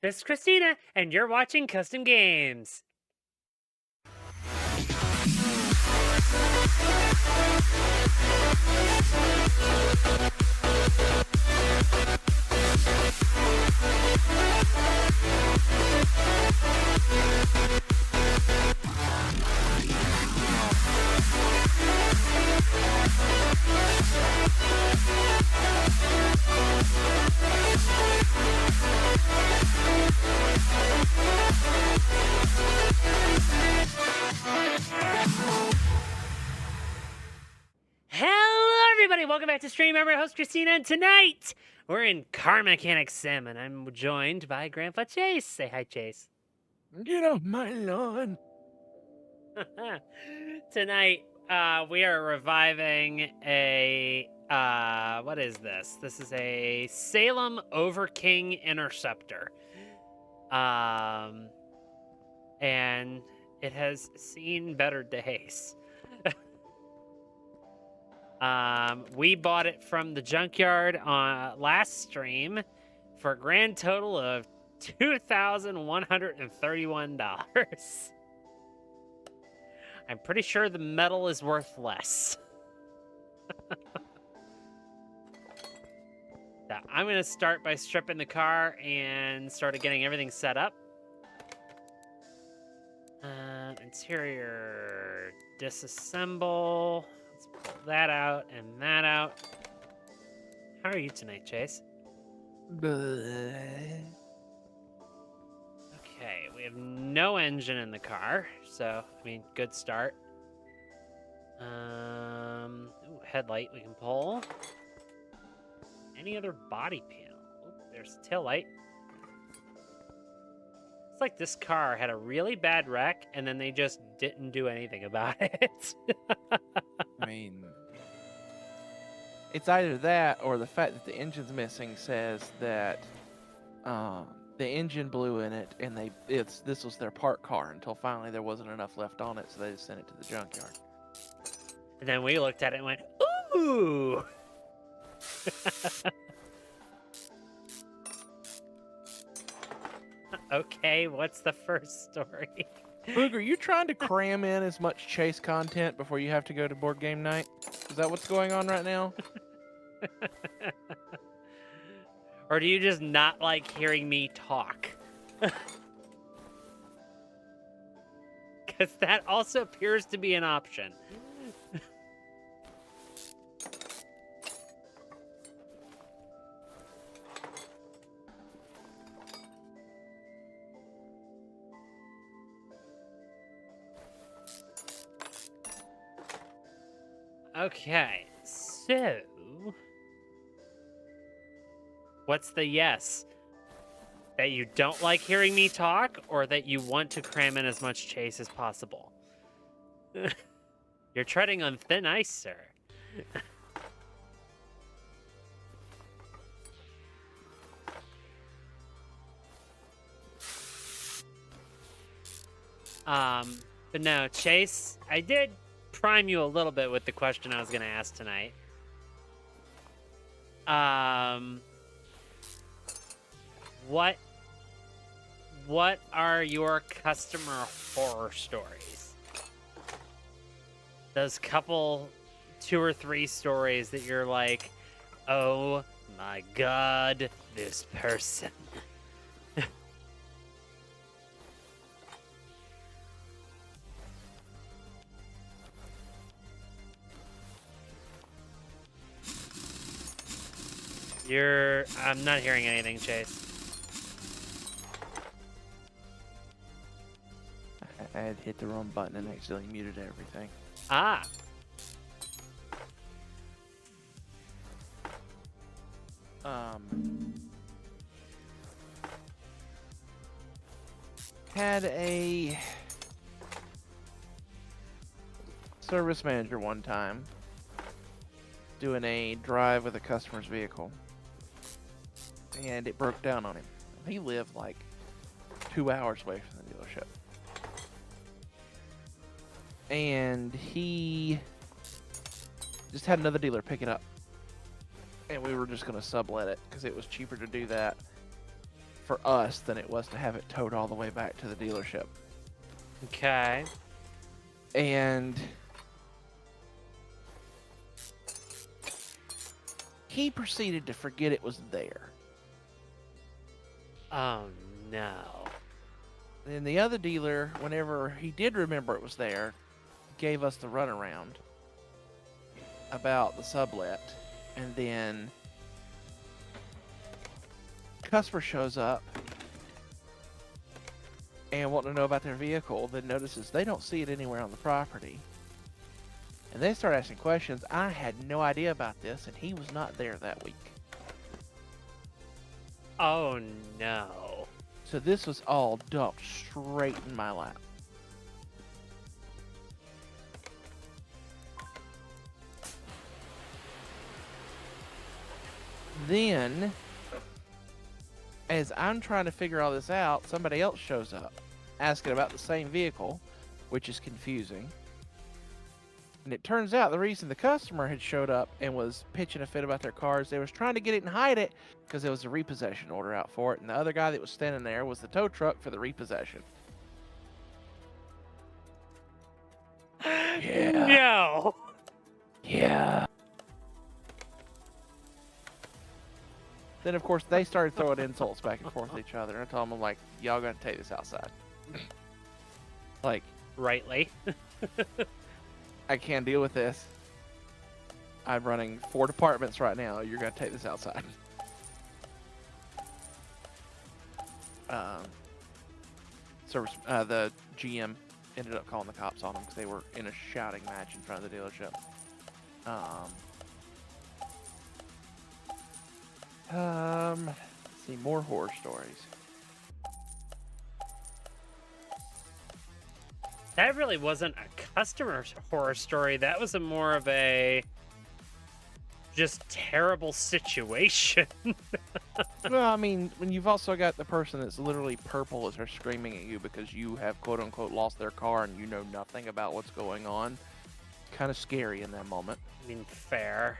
This is Christina, and you're watching Custom Games. Hello, everybody. Welcome back to stream. I'm your host, Christina, and tonight we're in Car Mechanic Sim, and I'm joined by Grandpa Chase. Say hi, Chase. Get off my lawn. Tonight, we are reviving a, what is this? This is a Salem Overking Interceptor. And it has seen better days. We bought it from the junkyard on last stream for a grand total of $2,131. I'm pretty sure the metal is worth less. So I'm going to start by stripping the car and start getting everything set up. Interior disassemble. Let's pull that out and that out. How are you tonight, Chase? Okay, we have no engine in the car, so, I mean, good start. Ooh, headlight we can pull. Any other body panel? Oh, there's the tail light. It's like this car had a really bad wreck, and then they just didn't do anything about it. I mean, it's either that or the fact that the engine's missing says that the engine blew in it, and this was their part car until finally there wasn't enough left on it, so they just sent it to the junkyard. And then we looked at it and went, ooh! Okay, what's the first story? Boog, are you trying to cram in as much Chase content before you have to go to board game night? Is that what's going on right now? Or do you just not like hearing me talk? Because that also appears to be an option. Okay, so what's the yes? That you don't like hearing me talk, or that you want to cram in as much Chase as possible? You're treading on thin ice, sir. But no, Chase, I did prime you a little bit with the question I was going to ask tonight. What are your customer horror stories? Those couple, 2 or 3 stories that you're like, oh my god, this person. I'm not hearing anything, Chase. I had hit the wrong button and accidentally muted everything. Ah. Had a service manager one time doing a drive with a customer's vehicle, and it broke down on him. He lived like 2 hours away from the dealership, and he just had another dealer pick it up, and we were just going to sublet it because it was cheaper to do that. for us than it was to have it towed all the way back to the dealership. Okay. And he proceeded to forget it was there. Oh, no. And the other dealer, whenever he did remember it was there, gave us the runaround about the sublet. And then customer shows up and wanting to know about their vehicle, then notices they don't see it anywhere on the property. And they start asking questions. I had no idea about this, and he was not there that week. Oh, no. So this was all dumped straight in my lap. Then, as I'm trying to figure all this out, somebody else shows up asking about the same vehicle, which is confusing. And it turns out the reason the customer had showed up and was pitching a fit about their cars, they was trying to get it and hide it because there was a repossession order out for it. And the other guy that was standing there was the tow truck for the repossession. Yeah. No. Yeah. Then, of course, they started throwing insults back and forth with each other. And I told them, I'm like, y'all got to take this outside. Like, Rightly. I can't deal with this. I'm running 4 departments right now. You're going to take this outside. The GM ended up calling the cops on them because they were in a shouting match in front of the dealership. Let's see, more horror stories. That really wasn't a customer horror story. That was more of a just terrible situation. Well, I mean, when you've also got the person that's literally purple as they're screaming at you because you have quote unquote lost their car and you know nothing about what's going on, kind of scary in that moment. I mean, fair.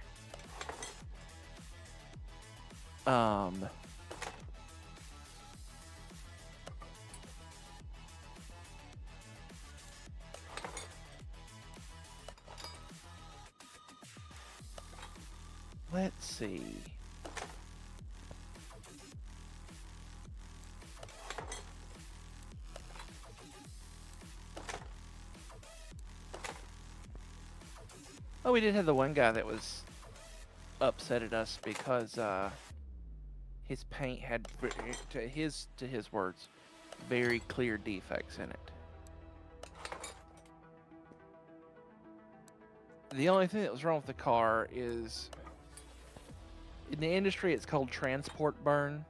Let's see. Oh, we did have the one guy that was upset at us because his paint had, to his words, very clear defects in it. The only thing that was wrong with the car is, in the industry, it's called transport burn.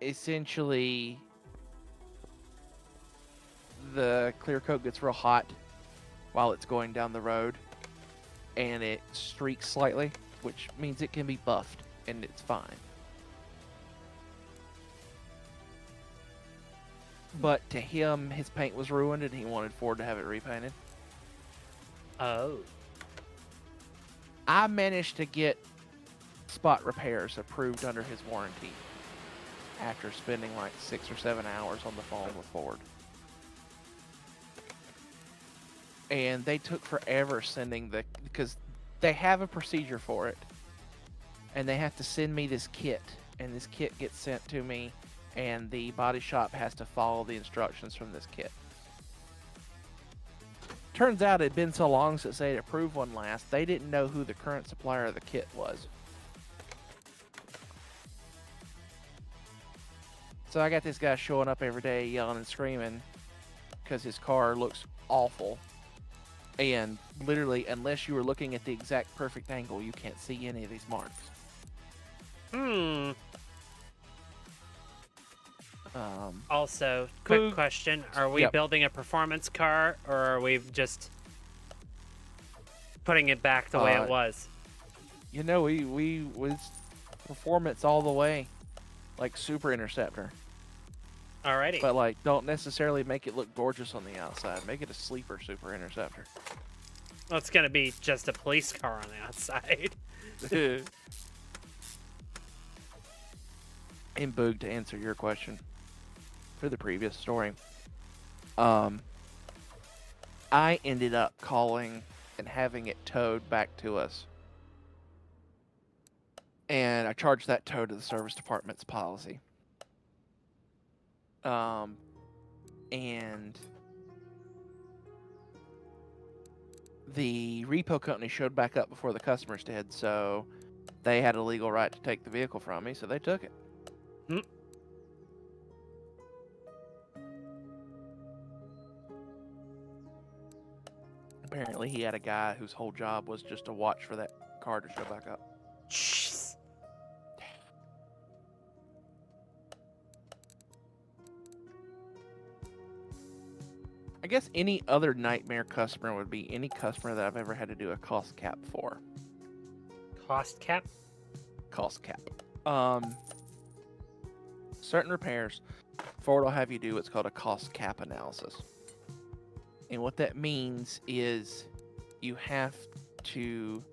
Essentially, the clear coat gets real hot while it's going down the road, and it streaks slightly, which means it can be buffed, and it's fine. But to him, his paint was ruined, and he wanted Ford to have it repainted. Oh. I managed to get spot repairs approved under his warranty after spending like 6 or 7 hours on the phone with Ford. And they took forever sending because they have a procedure for it. And they have to send me this kit. And this kit gets sent to me, and the body shop has to follow the instructions from this kit. Turns out it had been so long since they had approved one last, they didn't know who the current supplier of the kit was. So I got this guy showing up every day yelling and screaming because his car looks awful. And literally, unless you were looking at the exact perfect angle, you can't see any of these marks. Also, quick question. Are we building a performance car, or are we just putting it back the way it was? You know, we was performance all the way. Like Super Interceptor. Alrighty. But like, don't necessarily make it look gorgeous on the outside. Make it a sleeper Super Interceptor. Well, it's going to be just a police car on the outside. And Boog, to answer your question for the previous story, I ended up calling and having it towed back to us. And I charged that tow to the service department's policy. And the repo company showed back up before the customers did, so they had a legal right to take the vehicle from me, so they took it. Hmm. Apparently, he had a guy whose whole job was just to watch for that car to show back up. Jeez. I guess any other nightmare customer would be any customer that I've ever had to do a cost cap for. Cost cap? Cost cap. Certain repairs, Ford will have you do what's called a cost cap analysis. And what that means is you have to...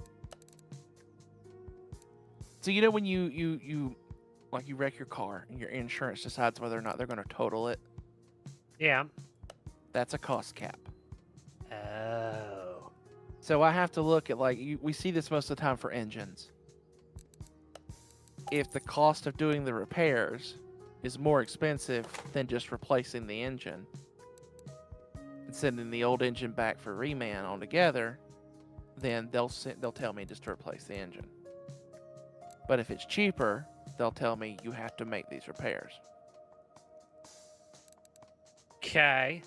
So you know when you wreck your car and your insurance decides whether or not they're going to total it? Yeah. That's a cost cap. Oh. So I have to look at, we see this most of the time for engines. If the cost of doing the repairs is more expensive than just replacing the engine and sending the old engine back for reman altogether, then they'll tell me just to replace the engine. But if it's cheaper, they'll tell me you have to make these repairs. Okay.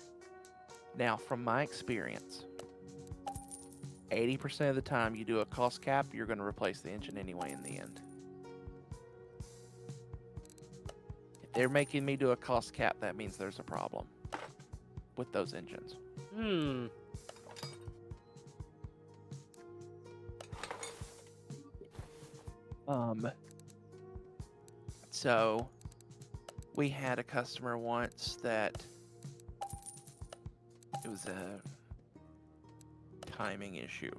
Now, from my experience, 80% of the time you do a cost cap, you're going to replace the engine anyway in the end. If they're making me do a cost cap, that means there's a problem with those engines. So we had a customer once that it was a timing issue.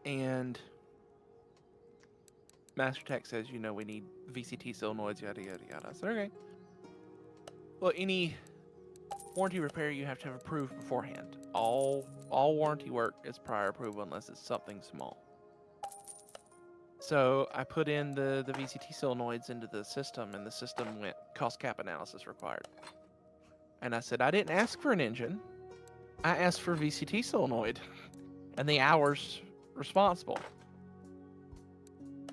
And Master Tech says, we need VCT solenoids, yada, yada, yada. I said, okay. Well, any warranty repair you have to have approved beforehand. All warranty work is prior approval unless it's something small. So I put in the VCT solenoids into the system, and the system went cost cap analysis required. And I said, I didn't ask for an engine. I asked for VCT solenoid and the hours responsible.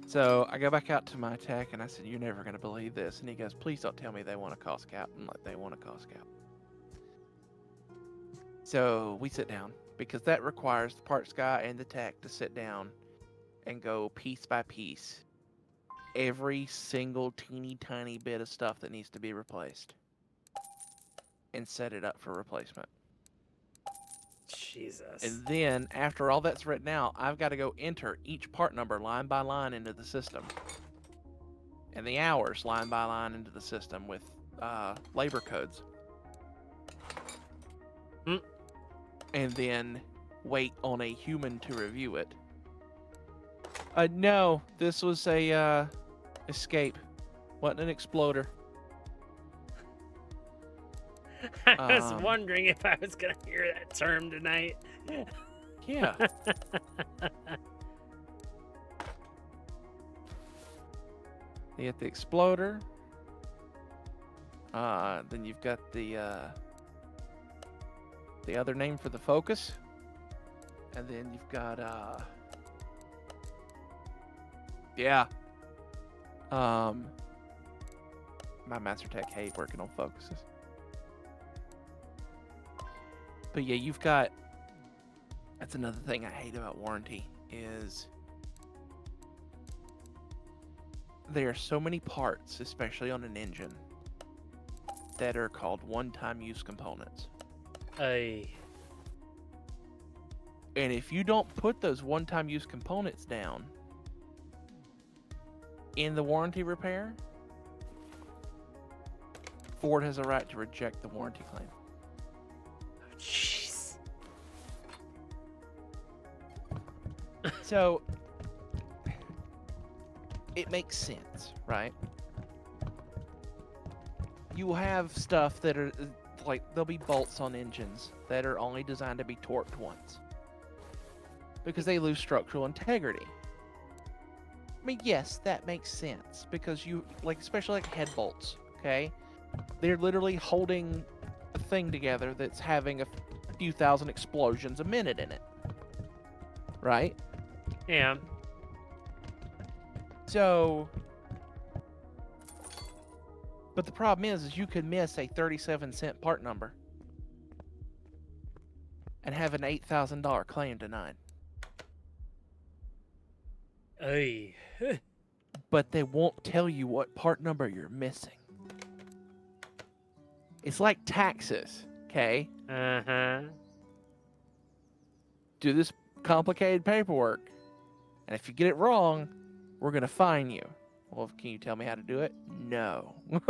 So I go back out to my tech and I said, you're never going to believe this. And he goes, please don't tell me they want a cost cap. I'm like, they want a cost cap. So we sit down because that requires the parts guy and the tech to sit down and go piece by piece every single teeny tiny bit of stuff that needs to be replaced and set it up for replacement. Jesus. And then after all that's written out, I've got to go enter each part number line by line into the system and the hours line by line into the system with labor codes. And then wait on a human to review it. No, this was a escape. Wasn't an exploder. I was wondering if I was going to hear that term tonight. Yeah. You get the exploder. Then you've got the other name for the focus. And then you've got my Master Tech hate working on focuses. But yeah, you've got, that's another thing I hate about warranty is there are so many parts, especially on an engine, that are called one-time use components. Aye. And if you don't put those one-time use components down in the warranty repair, Ford has a right to reject the warranty claim. Oh, jeez. So, it makes sense, right? You will have stuff that are like there'll be bolts on engines that are only designed to be torqued once because they lose structural integrity. I mean, yes, that makes sense because you like, especially like head bolts. Okay, they're literally holding a thing together that's having a few thousand explosions a minute in it, right? Yeah. So, but the problem is you could miss a 37-cent part number and have an $8,000 claim denied. Ay. But they won't tell you what part number you're missing. It's like taxes, okay? Uh-huh. Do this complicated paperwork, and if you get it wrong, we're going to fine you. Well, can you tell me how to do it? No. I'm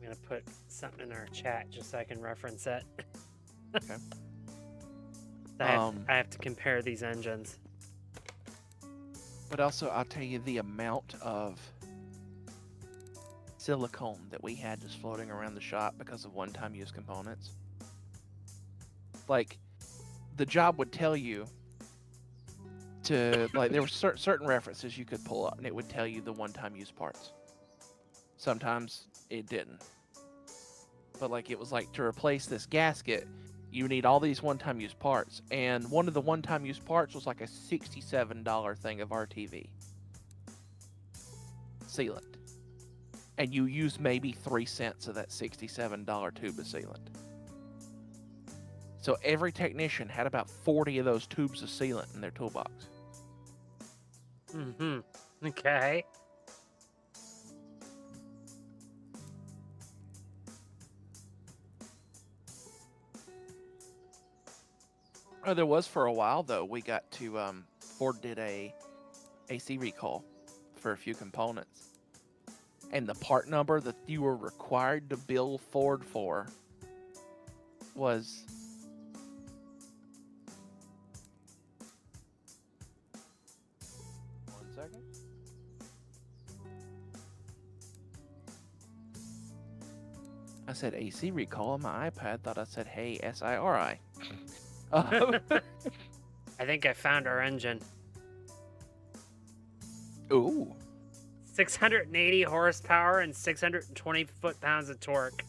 gonna put something in our chat just so I can reference it. Okay. I have to compare these engines. But also, I'll tell you the amount of silicone that we had just floating around the shop because of one-time use components. Like, the job would tell you to, like, there were certain references you could pull up, and it would tell you the one-time use parts. Sometimes it didn't. But, like, it was like, to replace this gasket, you need all these one-time use parts. And one of the one-time use parts was like a $67 thing of RTV. Sealant. And you use maybe 3 cents of that $67 tube of sealant. So every technician had about 40 of those tubes of sealant in their toolbox. Mm-hmm. Okay. Oh, there was for a while, though. We got to, Ford did a AC recall for a few components. And the part number that you were required to bill Ford for was... One second. I said AC recall on my iPad. Thought I said, hey, SIRI. I think I found our engine. Ooh. 680 horsepower and 620 foot-pounds of torque.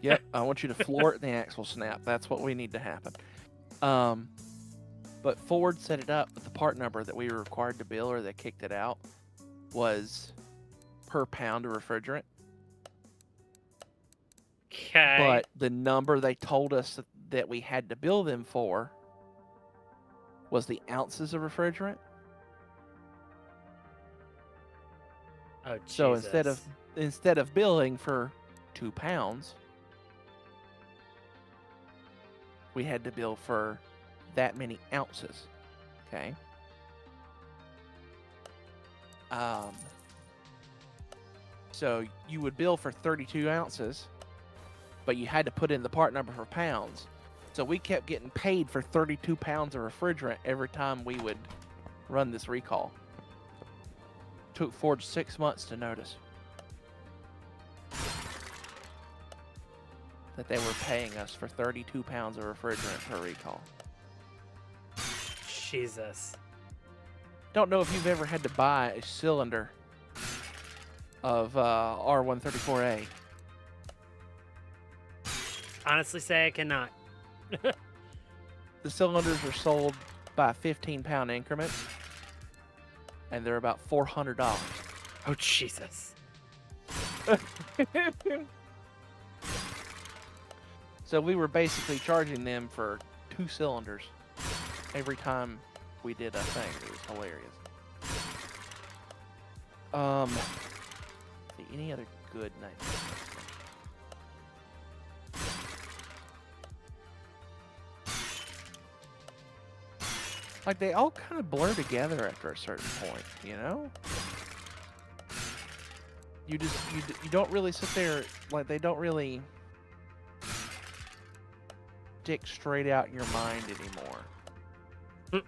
Yep, I want you to floor it and the axle snap. That's what we need to happen. But Ford set it up with the part number that we were required to bill, or they kicked it out, was per pound of refrigerant. Okay. But the number they told us that we had to bill them for was the ounces of refrigerant. Oh, Jesus. So instead of billing for 2 pounds, we had to bill for that many ounces. Okay. So you would bill for 32 ounces, but you had to put in the part number for pounds. So we kept getting paid for 32 pounds of refrigerant every time we would run this recall. Took Ford 6 months to notice that they were paying us for 32 pounds of refrigerant per recall. Jesus. Don't know if you've ever had to buy a cylinder of R134A. Honestly say I cannot. The cylinders are sold by 15-pound increments, and they're about $400. Oh, Jesus. So we were basically charging them for 2 cylinders every time we did a thing. It was hilarious. See, any other good nightmares? Like, they all kind of blur together after a certain point, you know? You don't really sit there, like, they don't really stick straight out in your mind anymore.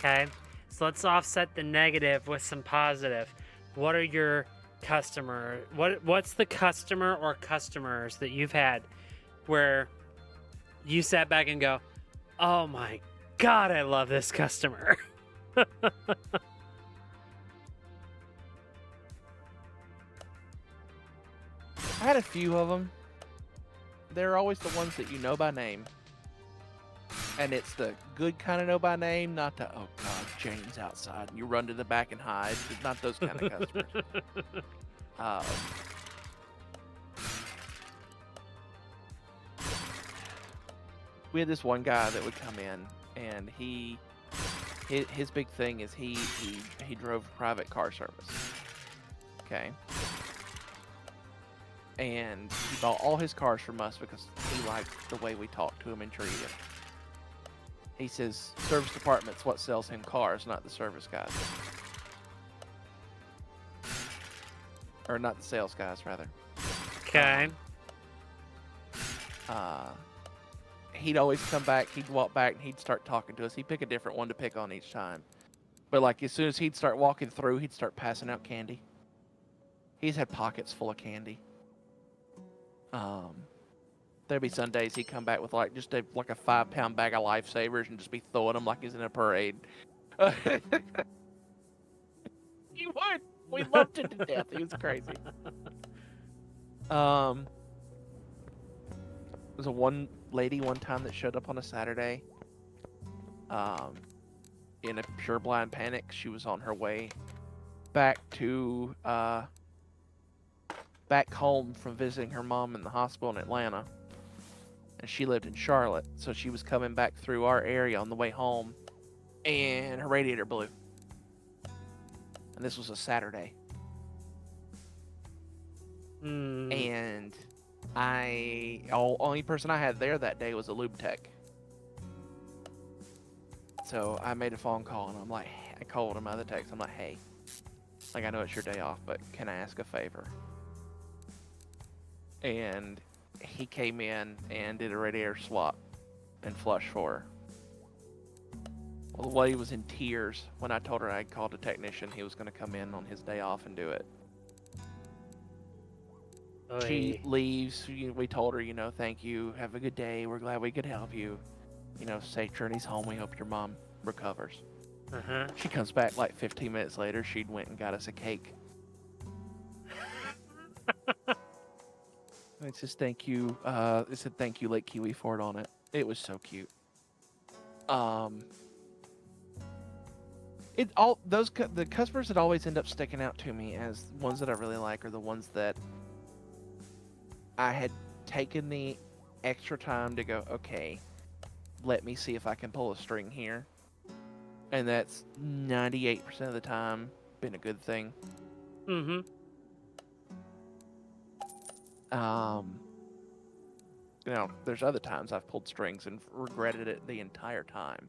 Okay, so let's offset the negative with some positive. What are your what's the customer or customers that you've had where you sat back and go, oh my god, I love this customer? I had a few of them. They're always the ones that you know by name. And it's the good kind of know by name, not the, oh god, Jane's outside, and you run to the back and hide. It's not those kind of customers. We had this one guy that would come in, and his big thing is he drove private car service. Okay. And he bought all his cars from us because he liked the way we talked to him and treated him. He says service department's what sells him cars, not the service guys. Or not the sales guys, rather. Okay. He'd always come back, he'd walk back, and he'd start talking to us. He'd pick a different one to pick on each time. But like as soon as he'd start walking through, he'd start passing out candy. He's had pockets full of candy. There'd be Sundays he'd come back with like just a 5-pound bag of Lifesavers and just be throwing them like he's in a parade. He would. We loved it to death. He was crazy. There was a one lady one time that showed up on a Saturday. In a pure blind panic, she was on her way back to back home from visiting her mom in the hospital in Atlanta. And she lived in Charlotte, so she was coming back through our area on the way home, and her radiator blew. And this was a Saturday. And only person I had there that day was a lube tech. So I made a phone call, and I called him out of the text. I'm like, hey, like I know it's your day off, but can I ask a favor? And he came in and did a radiator swap and flush for her. Well, the lady was in tears when I told her I called a technician. He was going to come in on his day off and do it. Oy. She leaves. We told her, thank you. Have a good day. We're glad we could help you. Safe journeys home. We hope your mom recovers. Uh-huh. She comes back like 15 minutes later. She'd went and got us a cake. It says thank you. It said thank you Lake Kiwi for it on it. It was so cute. The customers that always end up sticking out to me as ones that I really like are the ones that I had taken the extra time to go, okay, let me see if I can pull a string here. And that's 98% of the time been a good thing. Mm-hmm. There's other times I've pulled strings and regretted it the entire time.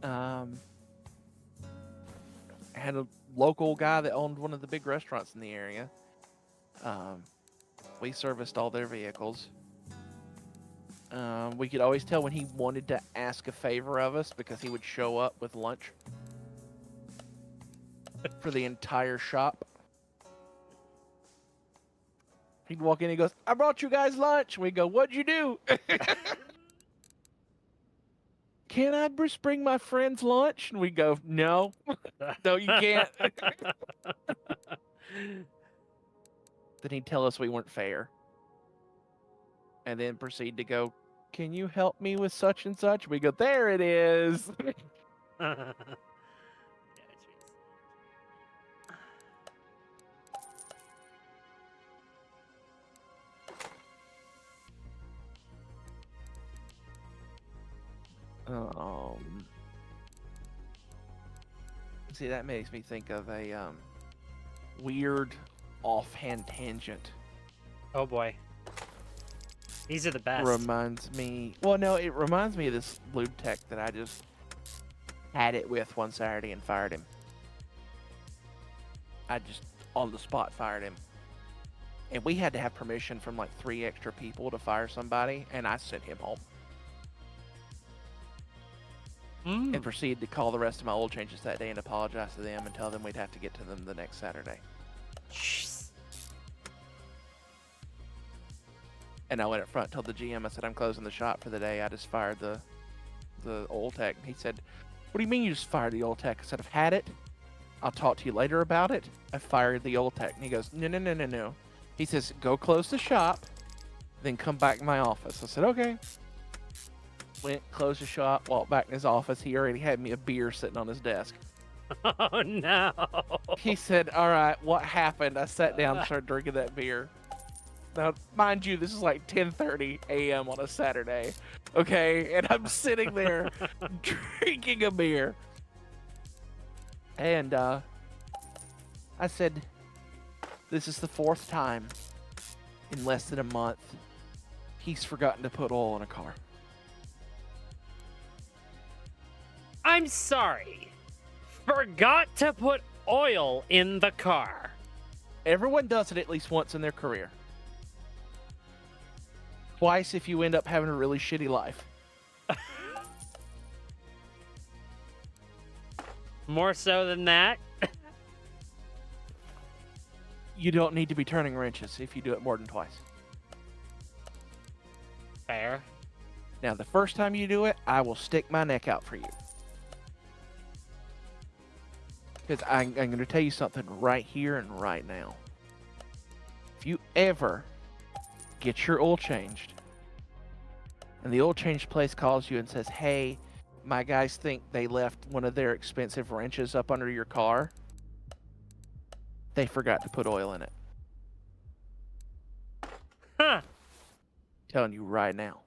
I had a local guy that owned one of the big restaurants in the area. We serviced all their vehicles. We could always tell when he wanted to ask a favor of us because he would show up with lunch for the entire shop. He'd walk in and he goes, I brought you guys lunch. We go, what'd you do? Can I bring my friends lunch? And we go, no. No, you can't. Then he'd tell us we weren't fair. And then proceed to go, can you help me with such and such? We go, there it is. See, that makes me think of a weird offhand tangent. Oh boy. These are the best. It reminds me of this lube tech that I just had it with one Saturday and fired him. I just on the spot fired him. And we had to have permission from like 3 extra people to fire somebody, and I sent him home. and proceeded to call the rest of my oil changes that day and apologize to them and tell them we'd have to get to them the next Saturday. Jeez. And I went up front, told the GM, I said, I'm closing the shop for the day. I just fired the oil tech. He said, what do you mean you just fired the oil tech? I said, I've had it. I'll talk to you later about it. I fired the oil tech. And he goes, no. He says, go close the shop, then come back in my office. I said, okay. Went, closed the shop, walked back in his office. He already had me a beer sitting on his desk. Oh, no. He said, all right, what happened? I sat down and started drinking that beer. Now, mind you, this is like 10:30 a.m. on a Saturday, okay? And I'm sitting there drinking a beer. And I said, this is the 4th time in less than a month he's forgotten to put oil in a car. I'm sorry. Forgot to put oil in the car. Everyone does it at least once in their career. Twice if you end up having a really shitty life. More so than that? You don't need to be turning wrenches if you do it more than twice. Fair. Now, the first time you do it, I will stick my neck out for you. Because I'm going to tell you something right here and right now. If you ever get your oil changed, and the oil change place calls you and says, hey, my guys think they left one of their expensive wrenches up under your car, they forgot to put oil in it. Huh. Telling you right now.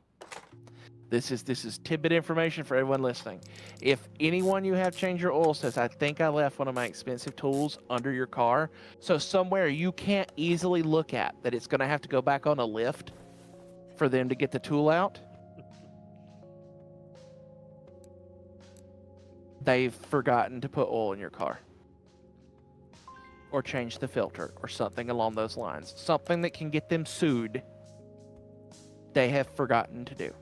This is tidbit information for everyone listening. If anyone you have change your oil says, I think I left one of my expensive tools under your car, so somewhere you can't easily look at that it's going to have to go back on a lift for them to get the tool out, they've forgotten to put oil in your car. Or change the filter or something along those lines. Something that can get them sued, they have forgotten to do.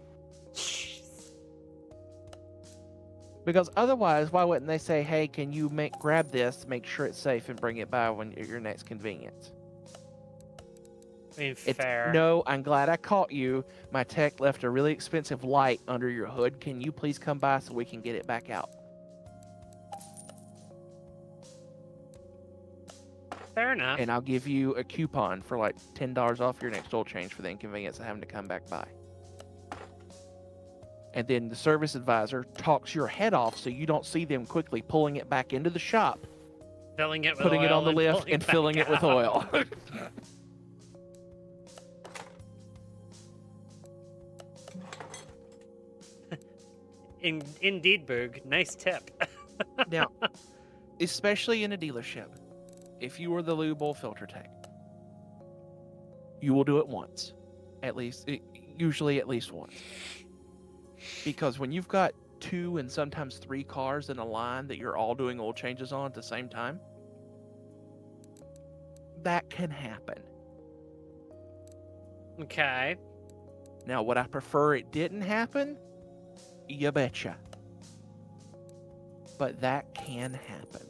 Because otherwise, why wouldn't they say, hey, can you grab this, make sure it's safe, and bring it by when at your next convenience? I mean, fair. No, I'm glad I caught you. My tech left a really expensive light under your hood. Can you please come by so we can get it back out? Fair enough. And I'll give you a coupon for like $10 off your next oil change for the inconvenience of having to come back by. And then the service advisor talks your head off so you don't see them quickly pulling it back into the shop, Filling it with putting it oil on the lift, pulling and filling it with out. oil. Indeed, Boog. Nice tip. Now, especially in a dealership, if you are the lube oil filter tech, you will do it once. Usually at least once. Because when you've got 2 and sometimes 3 cars in a line that you're all doing oil changes on at the same time, that can happen. Okay. Now, would I prefer it didn't happen? You betcha. But that can happen.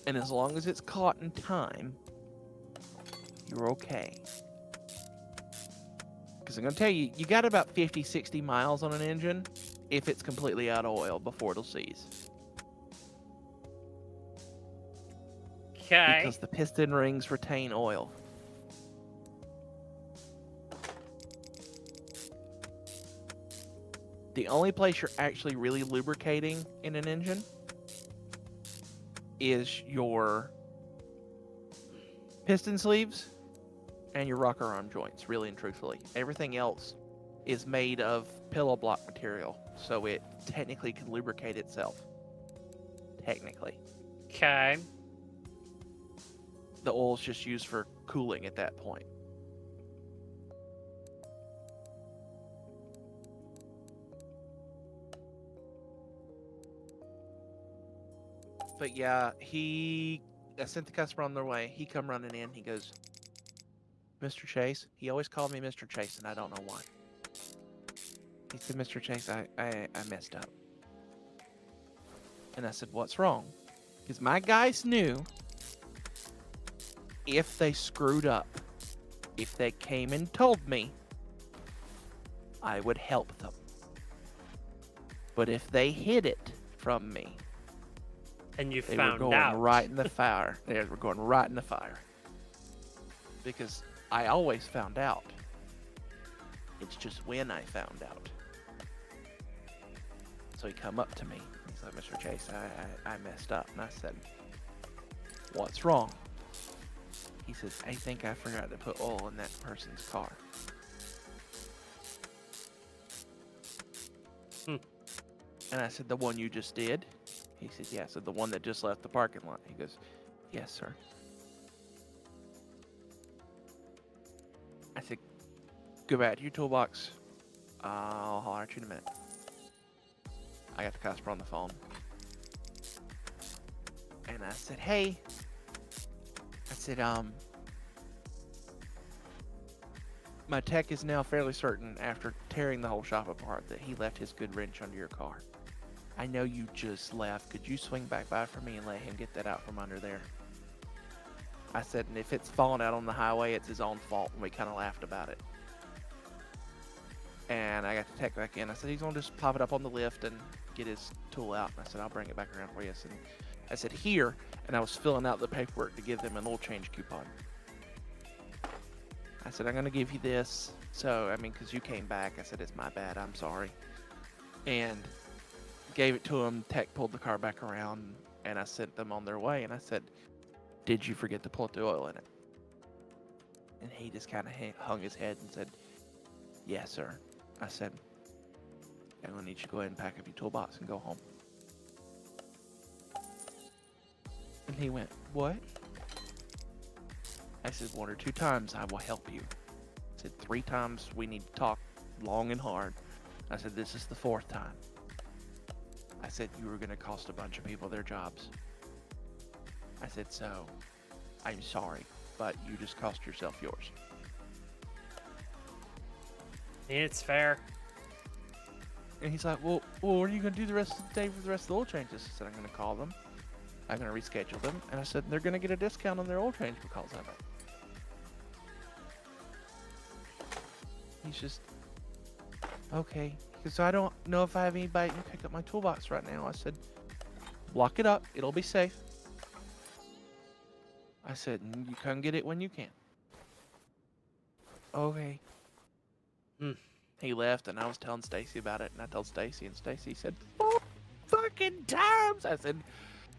And as long as it's caught in time, you're okay. Because I'm going to tell you, you got about 50, 60 miles on an engine if it's completely out of oil before it'll seize. Okay. Because the piston rings retain oil. The only place you're actually really lubricating in an engine is your piston sleeves and your rocker arm joints, really and truthfully. Everything else is made of pillow block material, so it technically can lubricate itself. Technically. Okay. The oil's just used for cooling at that point. But yeah, I sent the customer on their way. He come running in. He goes, Mr. Chase. He always called me Mr. Chase, and I don't know why. He said, Mr. Chase, I messed up. And I said, what's wrong? Because my guys knew if they screwed up, if they came and told me, I would help them. But if they hid it from me, And you they were found going out. right in the fire. They were going right in the fire. Because I always found out. It's just when I found out. So he come up to me. He's like, Mr. Chase, I messed up. And I said, what's wrong? He says, I think I forgot to put oil in that person's car. And I said, the one you just did? He said, yeah. I said, the one that just left the parking lot. He goes, yes, sir. I said, go back to your toolbox. I'll holler at you in a minute. I got the customer on the phone. And I said, hey. I said, my tech is now fairly certain after tearing the whole shop apart that he left his good wrench under your car. I know you just left. Could you swing back by for me and let him get that out from under there? I said, and if it's falling out on the highway, it's his own fault. And we kind of laughed about it. And I got the tech back in. I said, he's going to just pop it up on the lift and get his tool out. And I said, I'll bring it back around for you. I said, here. And I was filling out the paperwork to give them an oil change coupon. I said, I'm going to give you this. So, I mean, because you came back. I said, it's my bad. I'm sorry. And gave it to him. Tech pulled the car back around. And I sent them on their way. And I said, did you forget to put the oil in it? And he just kind of hung his head and said, yes, sir. I said, I'm going to need you to go ahead and pack up your toolbox and go home. And he went, what? I said, 1 or 2 times I will help you. I said, 3 times we need to talk long and hard. I said, this is the 4th time. I said, you were going to cost a bunch of people their jobs. I said, so I'm sorry, but you just cost yourself yours. It's fair. And he's like, well, what are you going to do the rest of the day for the rest of the oil changes? I said, I'm going to call them. I'm going to reschedule them. And I said, they're going to get a discount on their oil change because of it. He's just, okay. Because I don't know if I have anybody to pick up my toolbox right now. I said, lock it up. It'll be safe. I said, you come get it when you can. Okay. He left, and I was telling Stacy about it, and I told Stacy, and Stacy said, 4 fucking times. I said,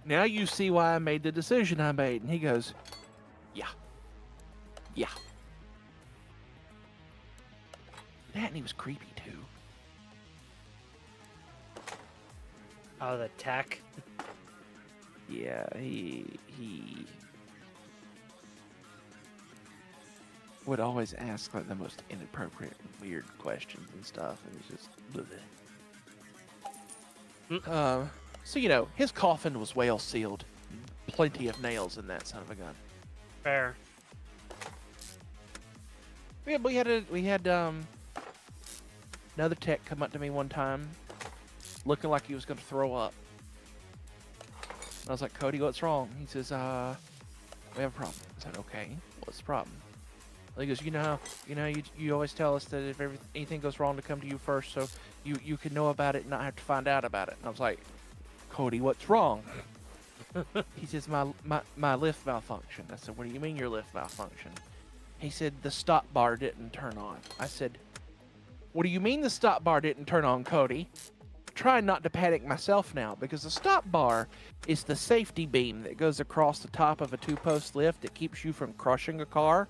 now you see why I made the decision I made. And he goes, yeah. Yeah. That, and he was creepy, too. Oh, the tech. Yeah, he would always ask like the most inappropriate, weird questions and stuff, and it was just. So you know, his coffin was well sealed, plenty of nails in that son of a gun. Fair. Yeah, we had another tech come up to me one time, looking like he was going to throw up. And I was like, Cody, what's wrong? He says, we have a problem. I said, okay, what's the problem? He goes, you always tell us that if anything goes wrong to come to you first, so you can know about it and not have to find out about it. And I was like, Cody, what's wrong? He says, my lift malfunctioned. I said, what do you mean your lift malfunctioned? He said, the stop bar didn't turn on. I said, what do you mean the stop bar didn't turn on, Cody? Trying not to panic myself now, because the stop bar is the safety beam that goes across the top of a 2-post lift that keeps you from crushing a car.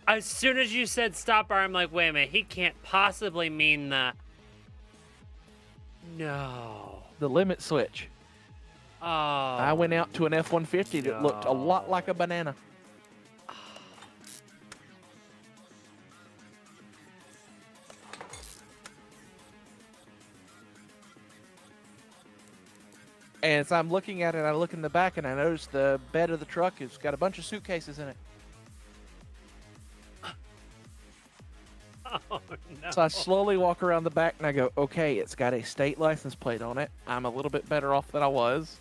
As soon as you said stop bar, I'm like, wait a minute, he can't possibly mean the... No. The limit switch. Oh. I went out to an F-150 that looked a lot like a banana. And as I'm looking at it, I look in the back and I notice the bed of the truck has got a bunch of suitcases in it. Oh no. So I slowly walk around the back and I go, okay, it's got a state license plate on it. I'm a little bit better off than I was.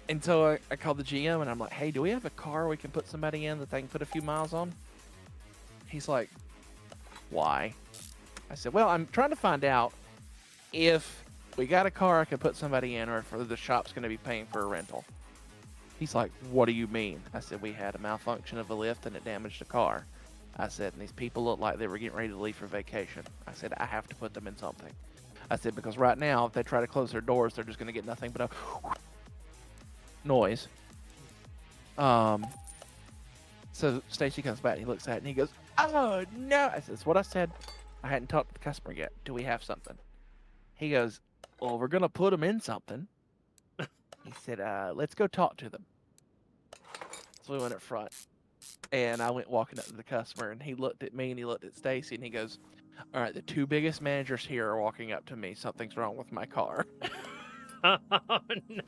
And so I called the GM and I'm like, hey, do we have a car we can put somebody in that they can put a few miles on? He's like, why? I said, well, I'm trying to find out if we got a car I can put somebody in or if the shop's going to be paying for a rental. He's like, what do you mean? I said, we had a malfunction of a lift and it damaged the car. I said, and these people look like they were getting ready to leave for vacation. I said, I have to put them in something. I said, because right now, if they try to close their doors, they're just going to get nothing but a noise. So Stacy comes back and he looks at it and he goes, oh, no. I said, that's what I said. I hadn't talked to the customer yet. Do we have something? He goes, well, we're going to put them in something. He said, let's go talk to them. So we went up front. And I went walking up to the customer, and he looked at me, and he looked at Stacy, and he goes, all right, the two biggest managers here are walking up to me. Something's wrong with my car. Oh no.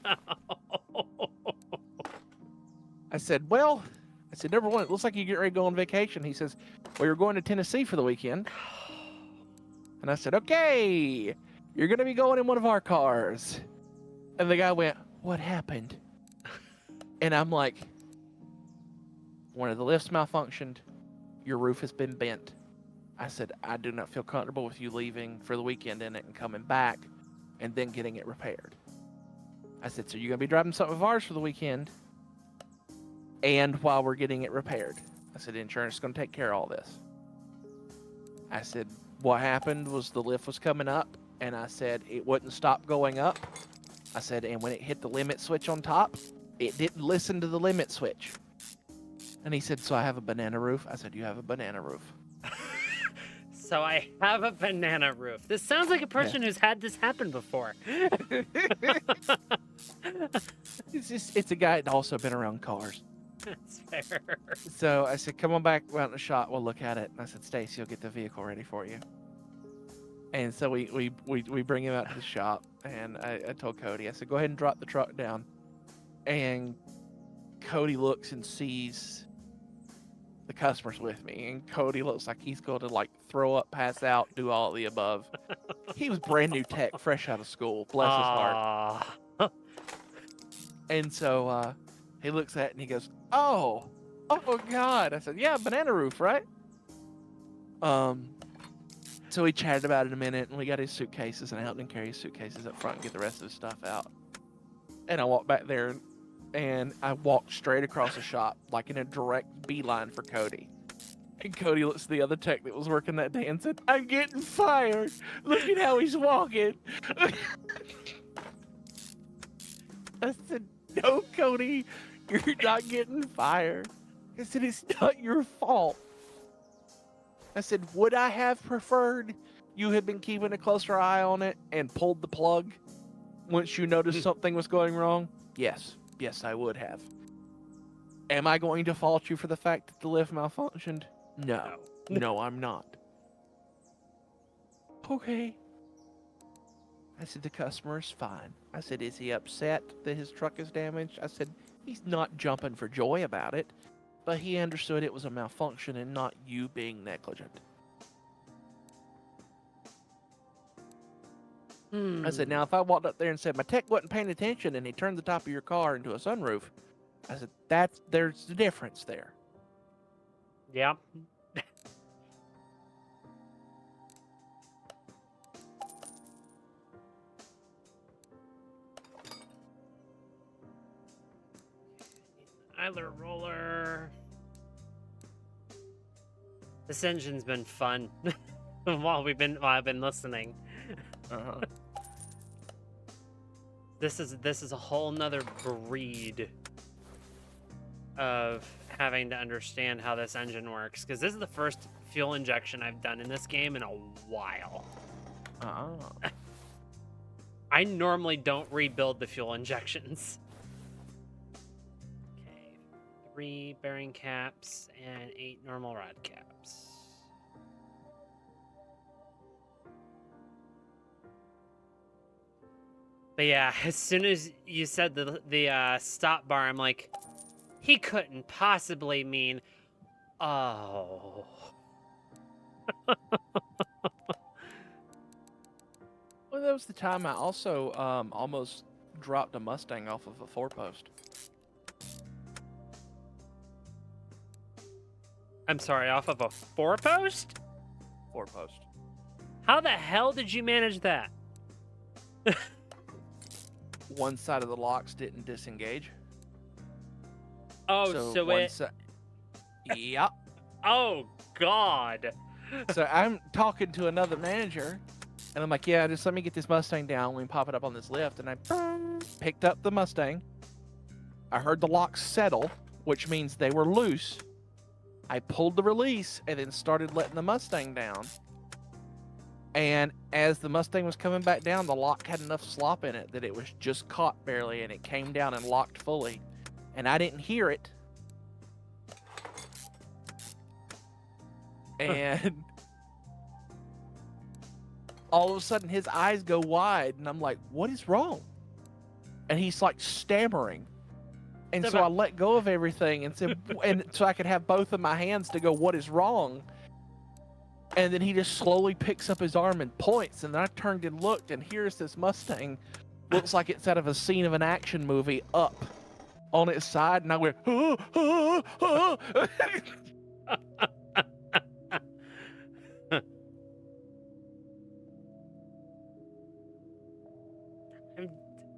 I said, well, number one, it looks like you're getting ready to go on vacation. He says, well, you're going to Tennessee for the weekend. And I said, okay, you're going to be going in one of our cars. And the guy went, what happened? And I'm like, one of the lifts malfunctioned. Your roof has been bent. I said, I do not feel comfortable with you leaving for the weekend in it and coming back and then getting it repaired. I said, so you're going to be driving something of ours for the weekend and while we're getting it repaired. I said, insurance is going to take care of all this. I said, what happened was the lift was coming up, and I said, it wouldn't stop going up. I said, and when it hit the limit switch on top, it didn't listen to the limit switch. And he said, so I have a banana roof? I said, you have a banana roof. So I have a banana roof. This sounds like a person who's had this happen before. It's a guy that also been around cars. That's fair. So I said, come on back out in the shop. We'll look at it. And I said, Stacy, will get the vehicle ready for you. And so we bring him out to the shop. And I told Cody, I said, go ahead and drop the truck down. And Cody looks and sees the customer's with me. And Cody looks like he's going to like throw up, pass out, do all of the above. He was brand new tech, fresh out of school. Bless his heart. And so he looks at it and he goes, oh God. I said, yeah, banana roof, right? So we chatted about it a minute, and we got his suitcases, and I helped him carry his suitcases up front and get the rest of his stuff out. And I walked back there, and I walked straight across the shop, like in a direct beeline for Cody. And Cody looks at the other tech that was working that day and said, I'm getting fired. Look at how he's walking. I said, no, Cody, you're not getting fired. I said, it's not your fault. I said, would I have preferred you had been keeping a closer eye on it and pulled the plug once you noticed something was going wrong? Yes. Yes, I would have. Am I going to fault you for the fact that the lift malfunctioned? No. No, I'm not. Okay. I said, the customer is fine. I said, is he upset that his truck is damaged? I said, he's not jumping for joy about it, but he understood it was a malfunction and not you being negligent. I said, now if I walked up there and said, my tech wasn't paying attention and he turned the top of your car into a sunroof, I said, there's the difference there. Yeah. Idler roller. This engine's been fun while I've been listening. Uh-huh. This is a whole nother breed of having to understand how this engine works, because this is the first fuel injection I've done in this game in a while. Oh. I normally don't rebuild the fuel injections. Okay, 3 bearing caps and 8 normal rod caps. But yeah, as soon as you said the stop bar, I'm like, he couldn't possibly mean Oh. Well, that was the time I also almost dropped a Mustang off of a four-post. I'm sorry, off of a four-post? Four-post. How the hell did you manage that? One side of the locks didn't disengage. Oh, so one it... side. Yep. Oh, God. So I'm talking to another manager, and I'm like, yeah, just let me get this Mustang down. Let me pop it up on this lift. And I picked up the Mustang. I heard the locks settle, which means they were loose. I pulled the release and then started letting the Mustang down. And as the Mustang was coming back down, the lock had enough slop in it that it was just caught barely, and it came down and locked fully. And I didn't hear it. And all of a sudden, his eyes go wide, and I'm like, what is wrong? And he's like stammering. And so I let go of everything and said, and so I could have both of my hands to go, what is wrong? And then he just slowly picks up his arm and points. And then I turned and looked, and here's this Mustang. Looks like it's out of a scene of an action movie up on its side. And I went, oh, oh, oh.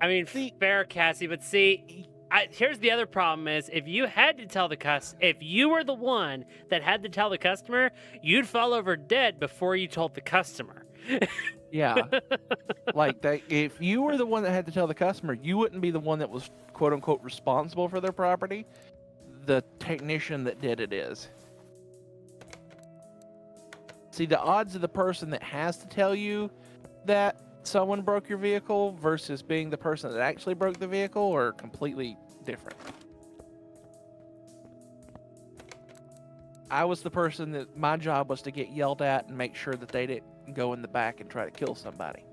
I mean, fair, Cassie, but see, here's the other problem is if you had to tell if you were the one that had to tell the customer, you'd fall over dead before you told the customer. Yeah. Like that, if you were the one that had to tell the customer, you wouldn't be the one that was quote unquote responsible for their property. The technician that did it is. See, the odds of the person that has to tell you that someone broke your vehicle versus being the person that actually broke the vehicle are completely different. I was the person that my job was to get yelled at and make sure that they didn't go in the back and try to kill somebody.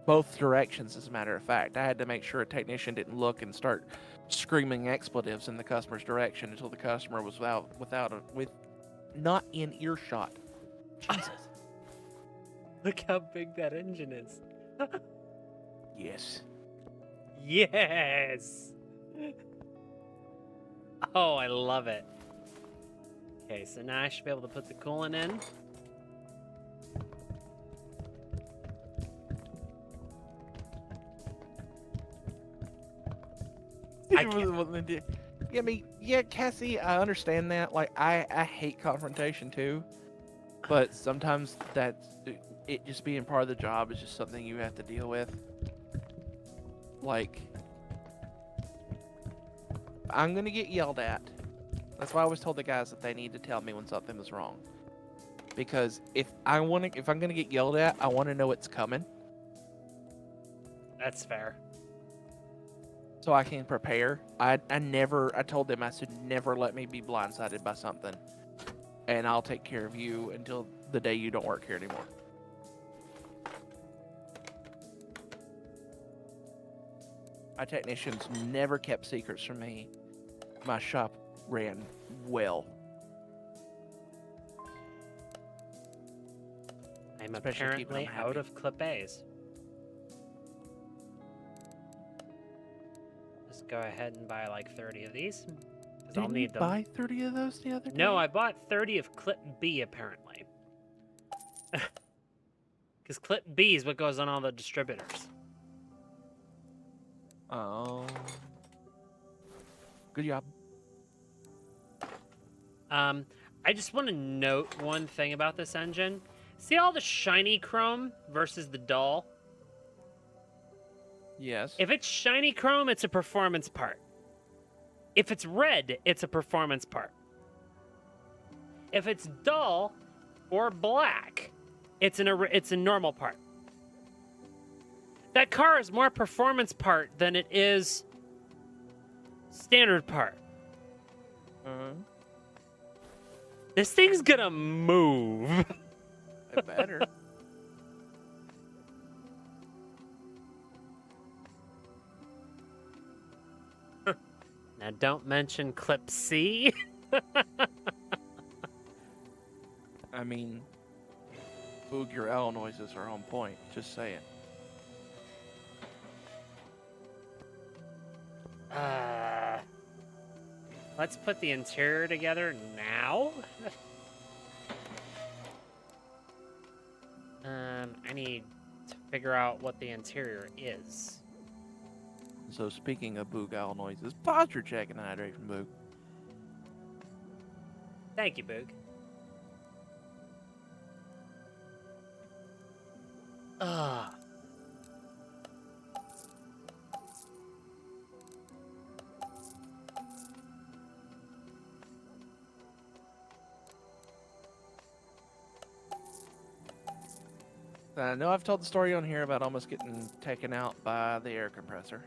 Both directions, as a matter of fact. I had to make sure a technician didn't look and start screaming expletives in the customer's direction until the customer was not in earshot. Jesus. Look how big that engine is. Yes. Yes. Oh, I love it. Okay, so now I should be able to put the coolant in. Yeah, I mean, yeah, Cassie, I understand that. Like, I hate confrontation too, but sometimes it just being part of the job is just something you have to deal with. Like, I'm gonna get yelled at. That's why I always told the guys that they need to tell me when something is wrong. Because if I'm gonna get yelled at, I want to know it's coming. That's fair. So I can prepare. I told them, I said, never let me be blindsided by something. And I'll take care of you until the day you don't work here anymore. My technicians never kept secrets from me. My shop ran well. I'm Especially apparently out of clip A's. Just go ahead and buy like 30 of these. Because I'll need them. Buy 30 of those the other day? No, I bought 30 of clip B apparently. Because clip B is what goes on all the distributors. Oh. Good job. I just want to note one thing about this engine. See all the shiny chrome versus the dull? Yes. If it's shiny chrome, it's a performance part. If it's red, it's a performance part. If it's dull or black, it's a normal part. That car is more performance part than it is standard part. This thing's gonna move. It better. Now, don't mention clip C. I mean, Boog, your owl noises are on point. Just saying. Let's put the interior together now. I need to figure out what the interior is. So speaking of Boog owl noises, posture check and hydration, Boog. Thank you, Boog. Ah. I know I've told the story on here about almost getting taken out by the air compressor.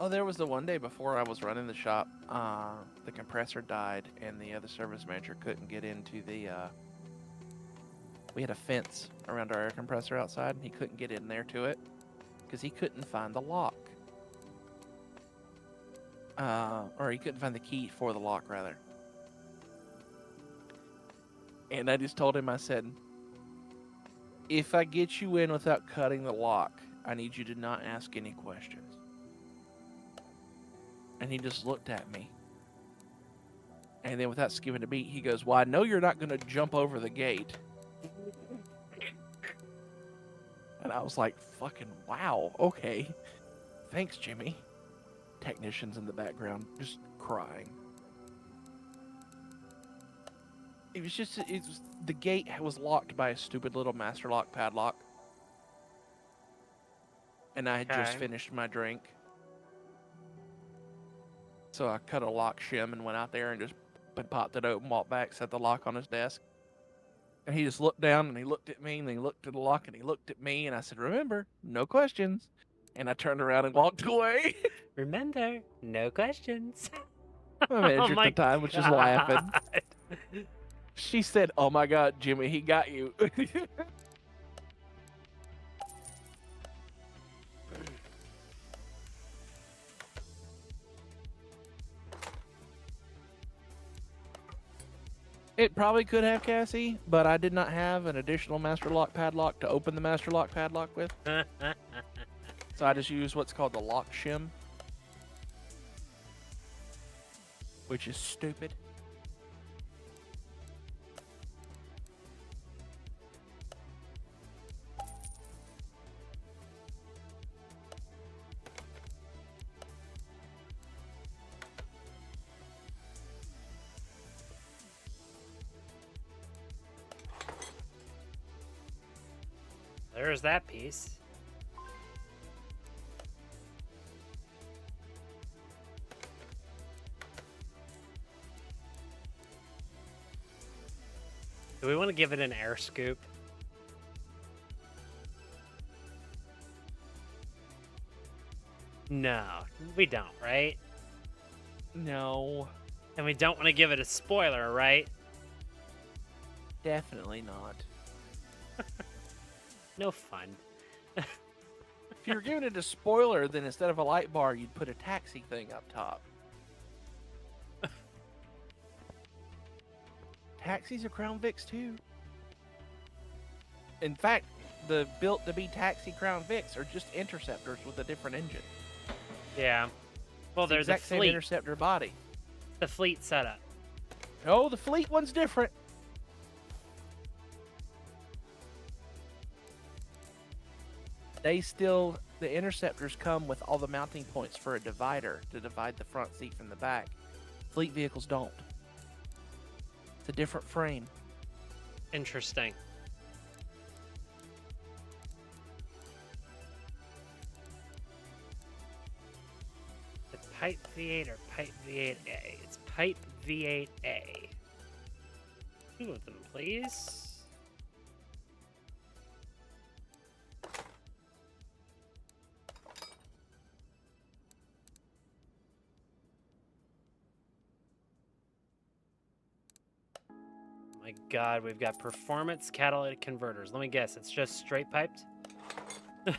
Oh, there was the one day before I was running the shop, the compressor died and the other service manager couldn't get into the, we had a fence around our air compressor outside and he couldn't get in there to it because he couldn't find the lock. Or he couldn't find the key for the lock, rather. And I just told him, I said, if I get you in without cutting the lock, I need you to not ask any questions. And he just looked at me. And then without skipping a beat, he goes, well, I know you're not going to jump over the gate. And I was like, fucking wow, okay. Thanks, Jimmy. Technicians in the background just crying. It was the gate was locked by a stupid little master lock padlock. And I had just finished my drink. So I cut a lock shim and went out there and just popped it open, walked back, set the lock on his desk. And he just looked down and he looked at me and he looked at the lock and he looked at me and I said, remember, no questions. And I turned around and walked away. Remember, no questions. My manager at the time was just laughing. She said, oh my God, Jimmy, he got you. It probably could have, Cassie, but I did not have an additional master lock padlock to open the master lock padlock with. So I just used what's called the lock shim, which is stupid. There's that piece. Do we want to give it an air scoop? No, we don't, right? No, And we don't want to give it a spoiler, right? definitely not. No fun. If you were giving it a spoiler, then instead of a light bar, you'd put a taxi thing up top. Taxis are Crown Vics too. In fact, the built-to-be taxi Crown Vics are just interceptors with a different engine. Yeah. Well, there's a exact same fleet. interceptor body. The fleet setup. Oh, the fleet one's different. The interceptors come with all the mounting points for a divider to divide the front seat from the back. Fleet vehicles don't. It's a different frame. Interesting. The Pipe V8 or Pipe V8A? It's Pipe V8A. Two of them, please. my God, we've got performance catalytic converters. Let me guess, it's just straight piped? Okay,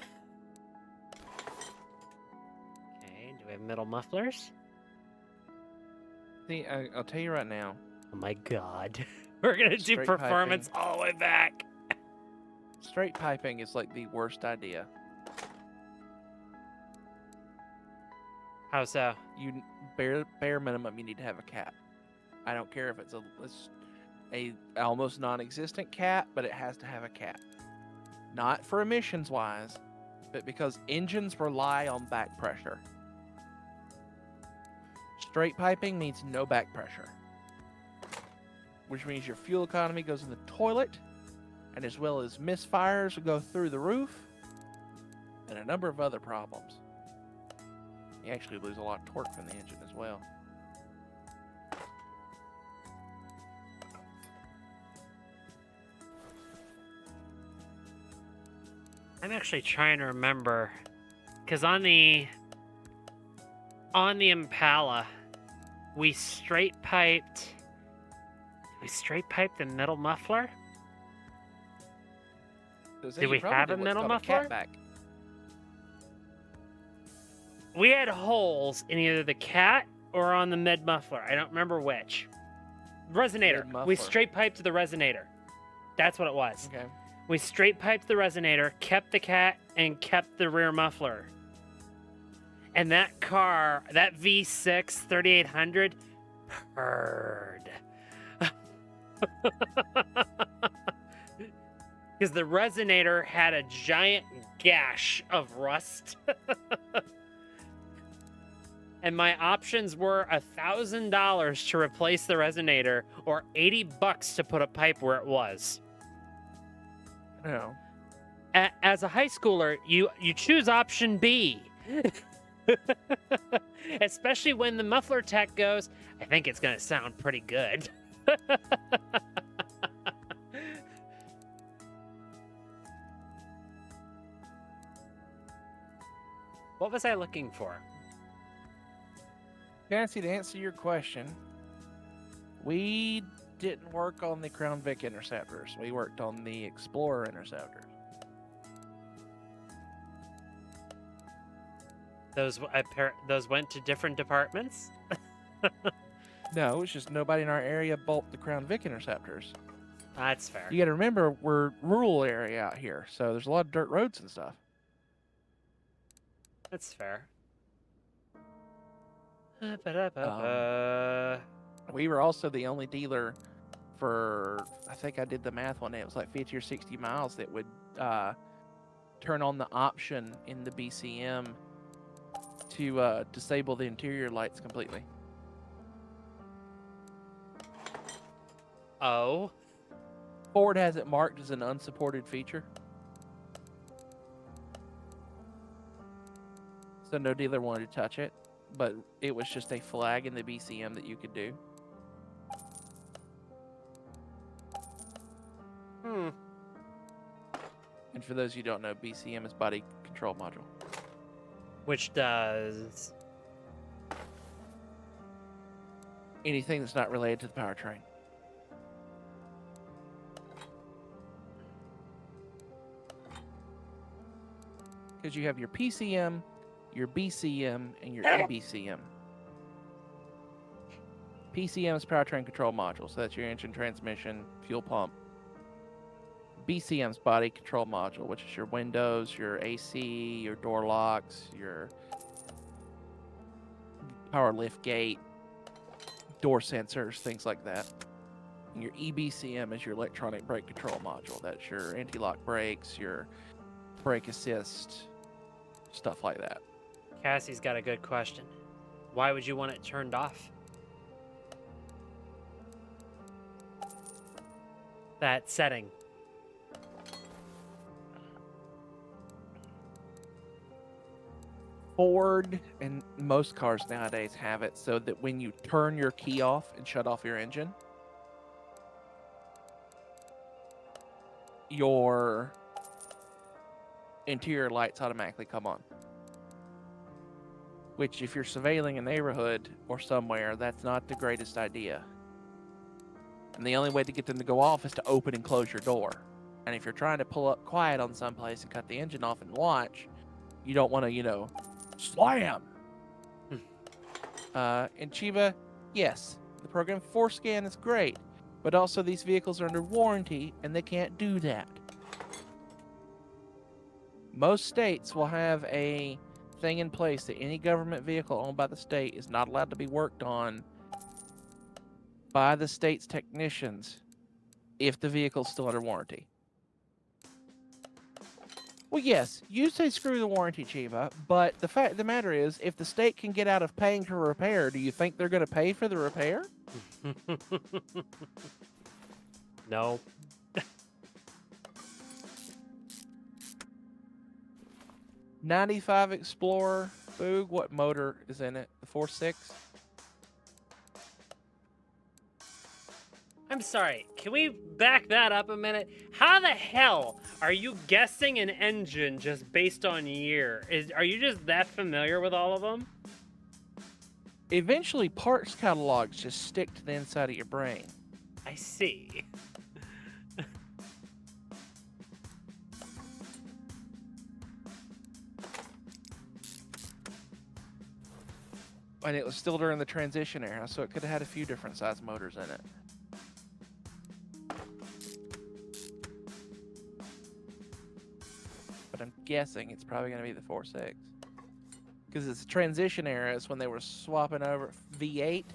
do we have middle mufflers? See, I'll tell you right now. Oh my God. We're going to do Straight performance piping. all the way back. Straight piping is like the worst idea. How so? You bare minimum, you need to have a cap. I don't care if it's a almost non-existent cap, but it has to have a cap. Not for emissions wise, but because engines rely on back pressure. Straight piping means no back pressure, which means your fuel economy goes in the toilet, and as well as misfires will go through the roof, and a number of other problems. You actually lose a lot of torque from the engine as well. I'm actually trying to remember, because on the Impala, we straight piped the middle muffler. Did we have a middle muffler? We had holes in either the cat or on the mid muffler. I don't remember which. Resonator. We straight piped the resonator. That's what it was. Okay. We straight piped the resonator, kept the cat, and kept the rear muffler. And that car, that V6 3800, purred. Because the resonator had a giant gash of rust. And my options were $1,000 to replace the resonator or $80 to put a pipe where it was. No. As a high schooler, you choose option B. Especially when the muffler tech goes, I think it's going to sound pretty good. What was I looking for? Fancy, to answer your question, we didn't work on the Crown Vic interceptors. We worked on the Explorer interceptors. Those went to different departments? No, it's just nobody in our area bought the Crown Vic interceptors. That's fair. You got to remember, we're rural area out here, so there's a lot of dirt roads and stuff. That's fair. We were also the only dealer for, I think I did the math one day, it was like 50 or 60 miles that would turn on the option in the BCM to disable the interior lights completely. Oh. Ford has it marked as an unsupported feature. So no dealer wanted to touch it, but it was just a flag in the BCM that you could do. And for those who don't know, BCM is body control module. Which does... anything that's not related to the powertrain. Because you have your PCM, your BCM, and your EBCM. PCM is powertrain control module, so that's your engine, transmission, fuel pump. BCM's body control module, which is your windows, your AC, your door locks, your power lift gate, door sensors, things like that. And your EBCM is your electronic brake control module. That's your anti-lock brakes, your brake assist, stuff like that. Cassie's got a good question. Why would you want it turned off? That setting. Ford and most cars nowadays have it so that when you turn your key off and shut off your engine, your interior lights automatically come on. Which, if you're surveilling a neighborhood or somewhere, that's not the greatest idea. And the only way to get them to go off is to open and close your door. And if you're trying to pull up quiet on someplace and cut the engine off and watch, you don't want to, slam. In Chiba, yes, the program force scan is great, but also these vehicles are under warranty and they can't do that. Most states will have a thing in place that any government vehicle owned by the state is not allowed to be worked on by the state's technicians if the vehicle's still under warranty. Well, yes, you say screw the warranty, Chiba, but the fact of the matter is, if the state can get out of paying for repair, do you think they're going to pay for the repair? No. 95 Explorer, Boog, what motor is in it? The 4.6? I'm sorry, can we back that up a minute? How the hell are you guessing an engine just based on year? Are you just that familiar with all of them? Eventually, parts catalogs just stick to the inside of your brain. I see. And it was still during the transition era, so it could have had a few different size motors in it. But I'm guessing it's probably going to be the 4.6. Because it's transition era is when they were swapping over V8.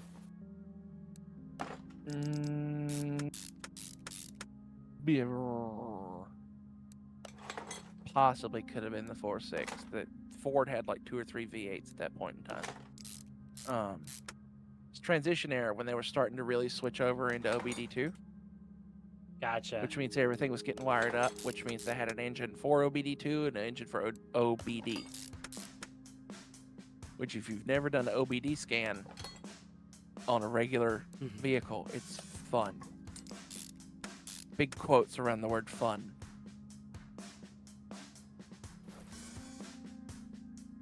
Possibly could have been the 4.6. That Ford had like 2 or 3 V8s at that point in time. It's transition era when they were starting to really switch over into OBD2. Gotcha. Which means everything was getting wired up, which means they had an engine for OBD2 and an engine for OBD. Which, if you've never done an OBD scan on a regular vehicle, it's fun. Big quotes around the word fun.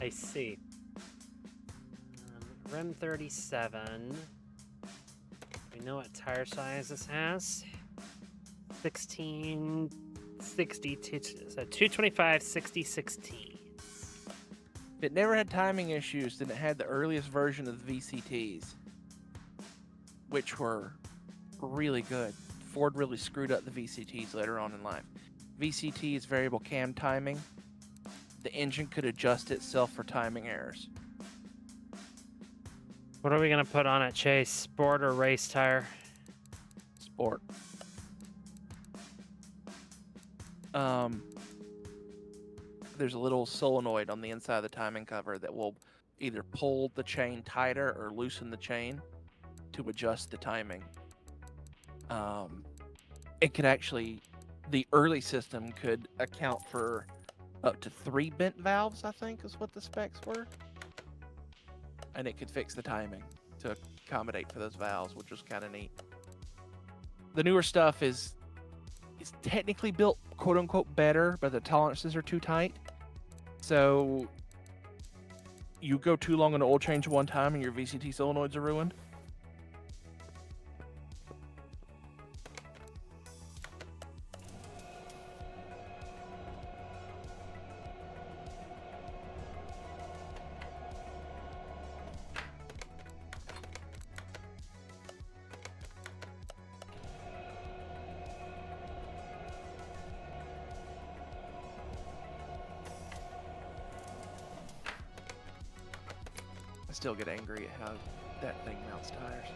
I see. Rim 37. We know what tire size this has. 16, 60, so 225, 60, 16. It never had timing issues, then it had the earliest version of the VCTs, which were really good. Ford really screwed up the VCTs later on in life. VCT is variable cam timing. The engine could adjust itself for timing errors. What are we going to put on it, Chase? Sport or race tire? Sport. There's a little solenoid on the inside of the timing cover that will either pull the chain tighter or loosen the chain to adjust the timing. It could actually, the early system could account for up to 3 bent valves, I think is what the specs were. And it could fix the timing to accommodate for those valves, which was kind of neat. The newer stuff is technically built quote unquote better, but the tolerances are too tight. So you go too long on an oil change one time and your VCT solenoids are ruined. I still get angry at how that thing mounts tires.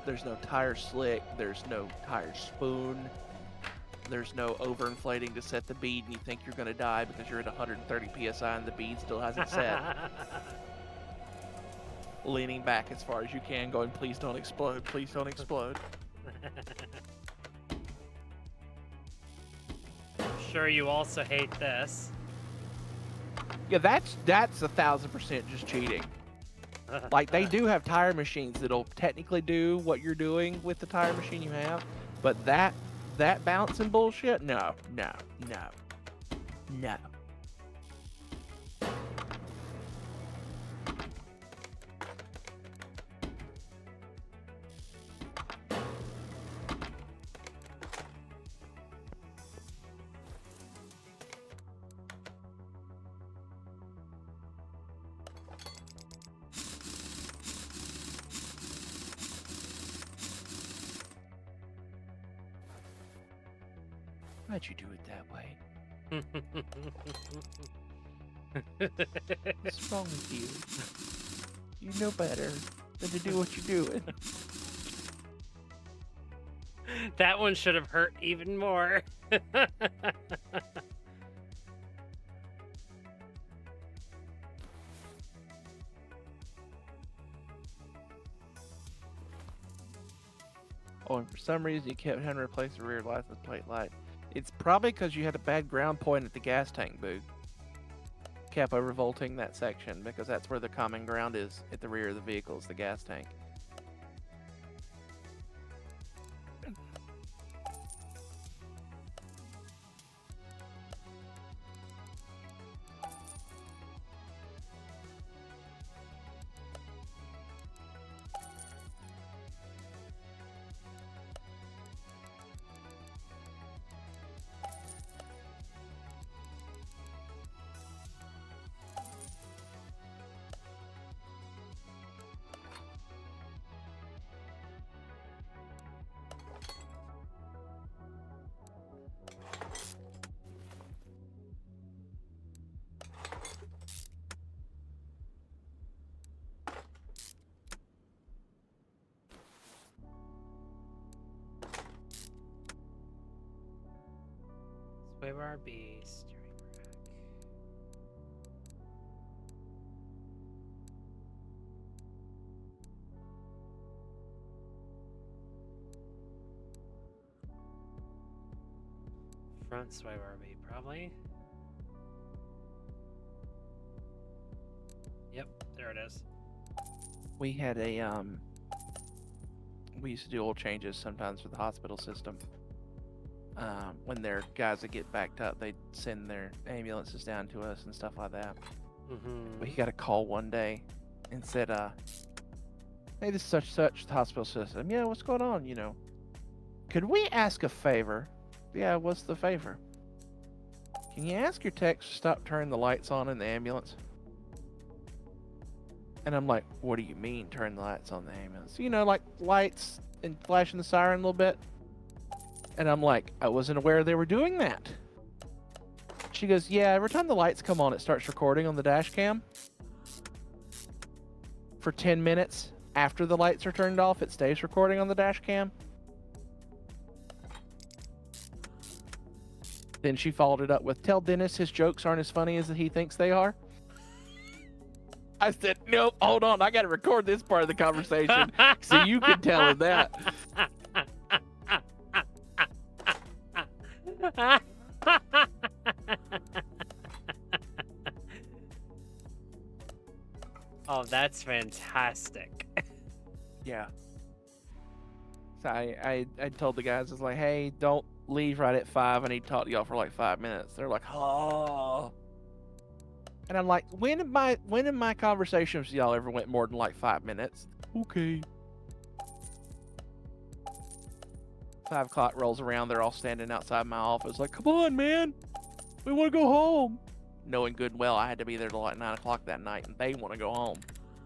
There's no tire slick, there's no tire spoon, there's no overinflating to set the bead and you think you're going to die because you're at 130 psi and the bead still hasn't set. Leaning back as far as you can going, please don't explode, please don't explode. I'm sure you also hate this. Yeah, that's 1,000% just cheating. Like, they do have tire machines that'll technically do what you're doing with the tire machine you have, but that balancing bullshit, no. Why'd you do it that way? What's wrong with you? You know better than to do what you're doing. That one should have hurt even more. Oh, and for some reason you kept having to replace the rear license plate light. It's probably because you had a bad ground point at the gas tank, Boog. Kept overvolting that section because that's where the common ground is at the rear of the vehicle, is the gas tank. Sway bar B, steering rack. Front sway bar B, probably. Yep, there it is. We had a we used to do oil changes sometimes for the hospital system. When their guys would get backed up, they'd send their ambulances down to us and stuff like that. We got a call one day and said, hey, this is such the hospital system. Yeah, what's going on? You know, could we ask a favor? Yeah, what's the favor? Can you ask your techs to stop turning the lights on in the ambulance? And I'm like, what do you mean turn the lights on the ambulance? You know, like lights and flashing the siren a little bit. And I'm like, I wasn't aware they were doing that. She goes, yeah, every time the lights come on, it starts recording on the dash cam. For 10 minutes after the lights are turned off, it stays recording on the dash cam. Then she followed it up with, tell Dennis his jokes aren't as funny as he thinks they are. I said, nope, hold on, I got to record this part of the conversation so you can tell him that. Oh, that's fantastic. Yeah. So I told the guys, I was like, hey, don't leave right at 5. I need to talk to y'all for like 5 minutes. They're like, oh. And I'm like, when in my conversations with y'all ever went more than like 5 minutes? Okay. 5 o'clock rolls around. They're all standing outside my office like, come on, man. We want to go home. Knowing good and well I had to be there till like 9 o'clock that night, and they want to go home.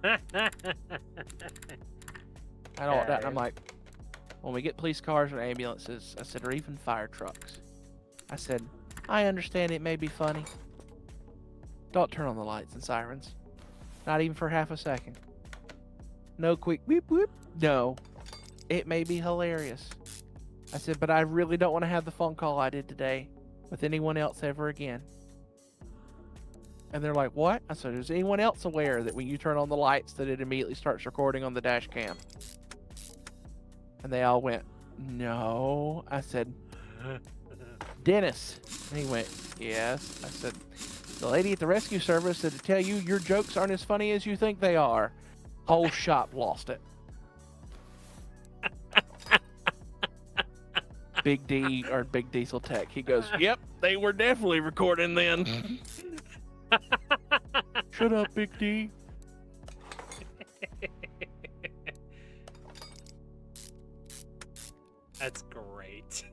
I don't that, and I'm like, when we get police cars or ambulances, I said, or even fire trucks, I said, I understand it may be funny. Don't turn on the lights and sirens. Not even for half a second. No quick beep boop. No. It may be hilarious. I said, but I really don't want to have the phone call I did today with anyone else ever again. And they're like, what? I said, is anyone else aware that when you turn on the lights that it immediately starts recording on the dash cam? And they all went, no. I said, Dennis. And he went, yes. I said, the lady at the rescue service said to tell you your jokes aren't as funny as you think they are. Whole shop lost it. Big D, or Big Diesel Tech, he goes, yep, they were definitely recording then. Shut up, Big D. That's great.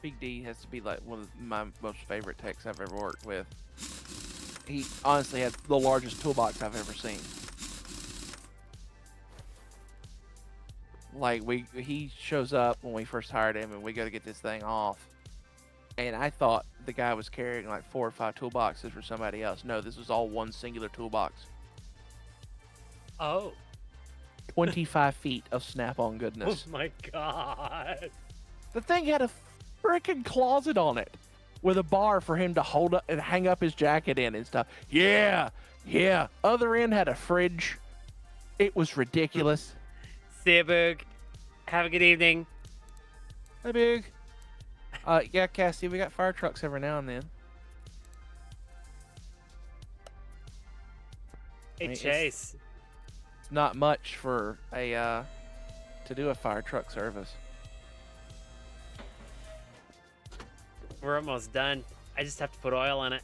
Big D has to be like one of my most favorite techs I've ever worked with. He honestly had the largest toolbox I've ever seen. Like he shows up when we first hired him, and we go to get this thing off. And I thought the guy was carrying like 4 or 5 toolboxes for somebody else. No, this was all one singular toolbox. Oh. 25 feet of snap-on Oh goodness. my god. The thing had a freaking closet on it with a bar for him to hold up and hang up his jacket in and stuff. Yeah. Other end had a fridge. It was ridiculous. See ya, Boog. Have a good evening. Hey, Big. Yeah, Cassie, we got fire trucks every now and then. Hey, I mean, Chase. It's not much for a to do a fire truck service. We're almost done. I just have to put oil in it.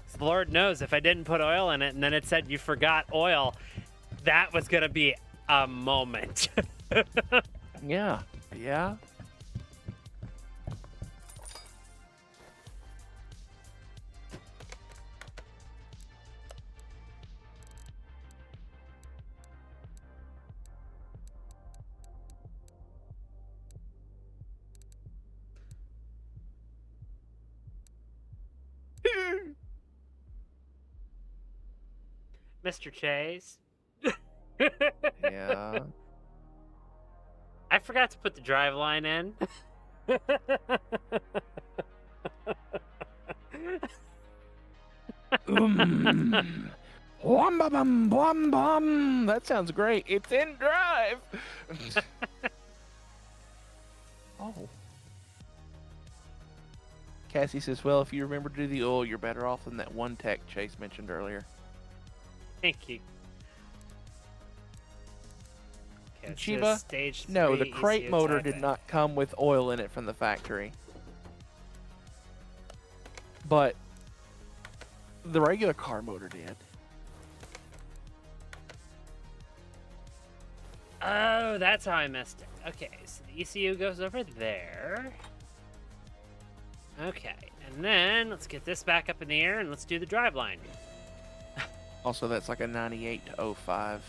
So the Lord knows if I didn't put oil in it and then it said you forgot oil, that was going to be a moment. Yeah. Mr. Chase. Yeah. I forgot to put the drive line in. Wham bum bum bum. That sounds great. It's in drive. Oh. Cassie says, "Well, if you remember to do the oil, you're better off than that one tech Chase mentioned earlier." Thank you. Okay, it's Chiba? just stage No, the 3 crate ECU motor type did A. not come with oil in it from the factory. But the regular car motor did. Oh, that's how I missed it. Okay, so the ECU goes over there. Okay, and then let's get this back up in the air and let's do the drive line. Also, that's like a 98 to 05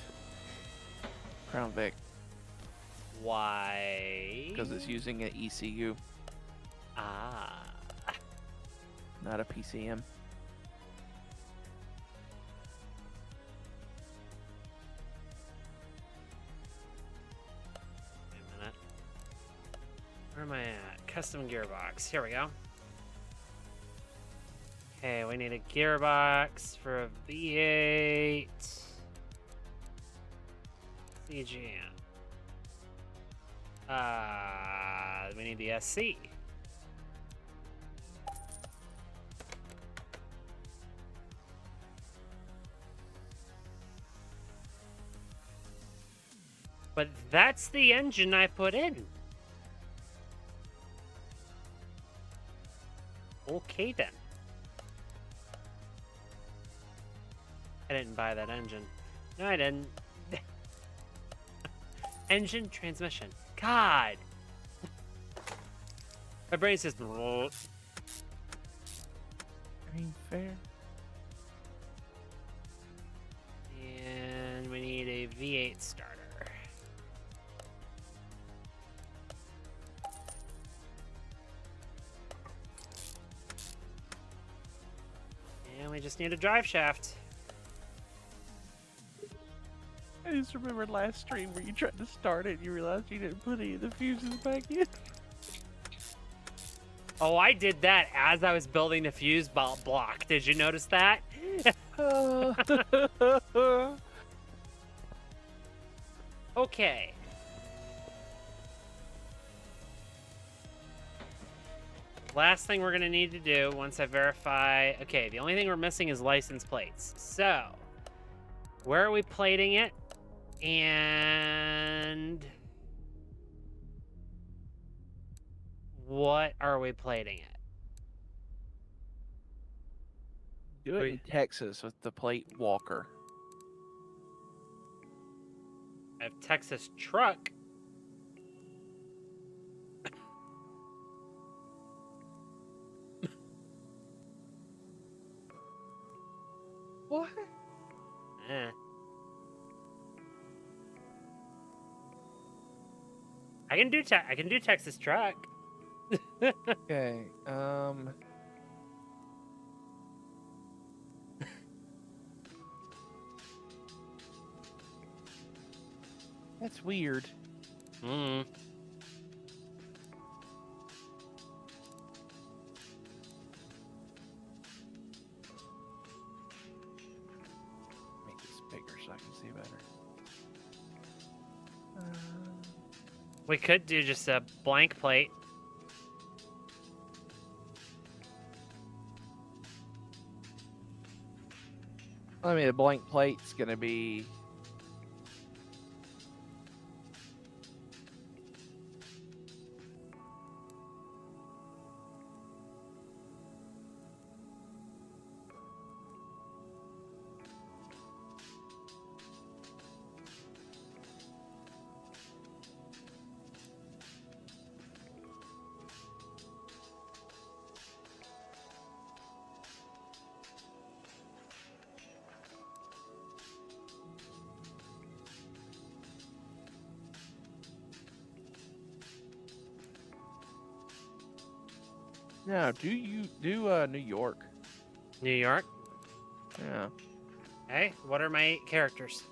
Crown Vic Why? because it's using an ECU, Ah. not a PCM. Wait a minute. Where am I at? Custom gearbox. Here we go. Okay, we need a gearbox for a V8. CGM. We need the SC. But that's the engine I put in. Okay then. I didn't buy that engine. No, I didn't. Engine, transmission. God. My brain says. I mean, fair. And we need a V8 starter. And we just need a drive shaft. I just remembered last stream where you tried to start it and you realized you didn't put any of the fuses back in. Oh, I did that as I was building the fuse block. Did you notice that? Okay. Last thing we're going to need to do once I verify... Okay, the only thing we're missing is license plates. So, where are we plating it? And... what are we plating it? Do it in Texas with the plate walker. I have Texas truck. What? Eh. I can do Texas truck. Okay. That's weird. Mm. Make this bigger so I can see better. We could do just a blank plate. I mean, a blank plate's gonna be. No, do New York? New York. Yeah. Hey, what are my 8 characters?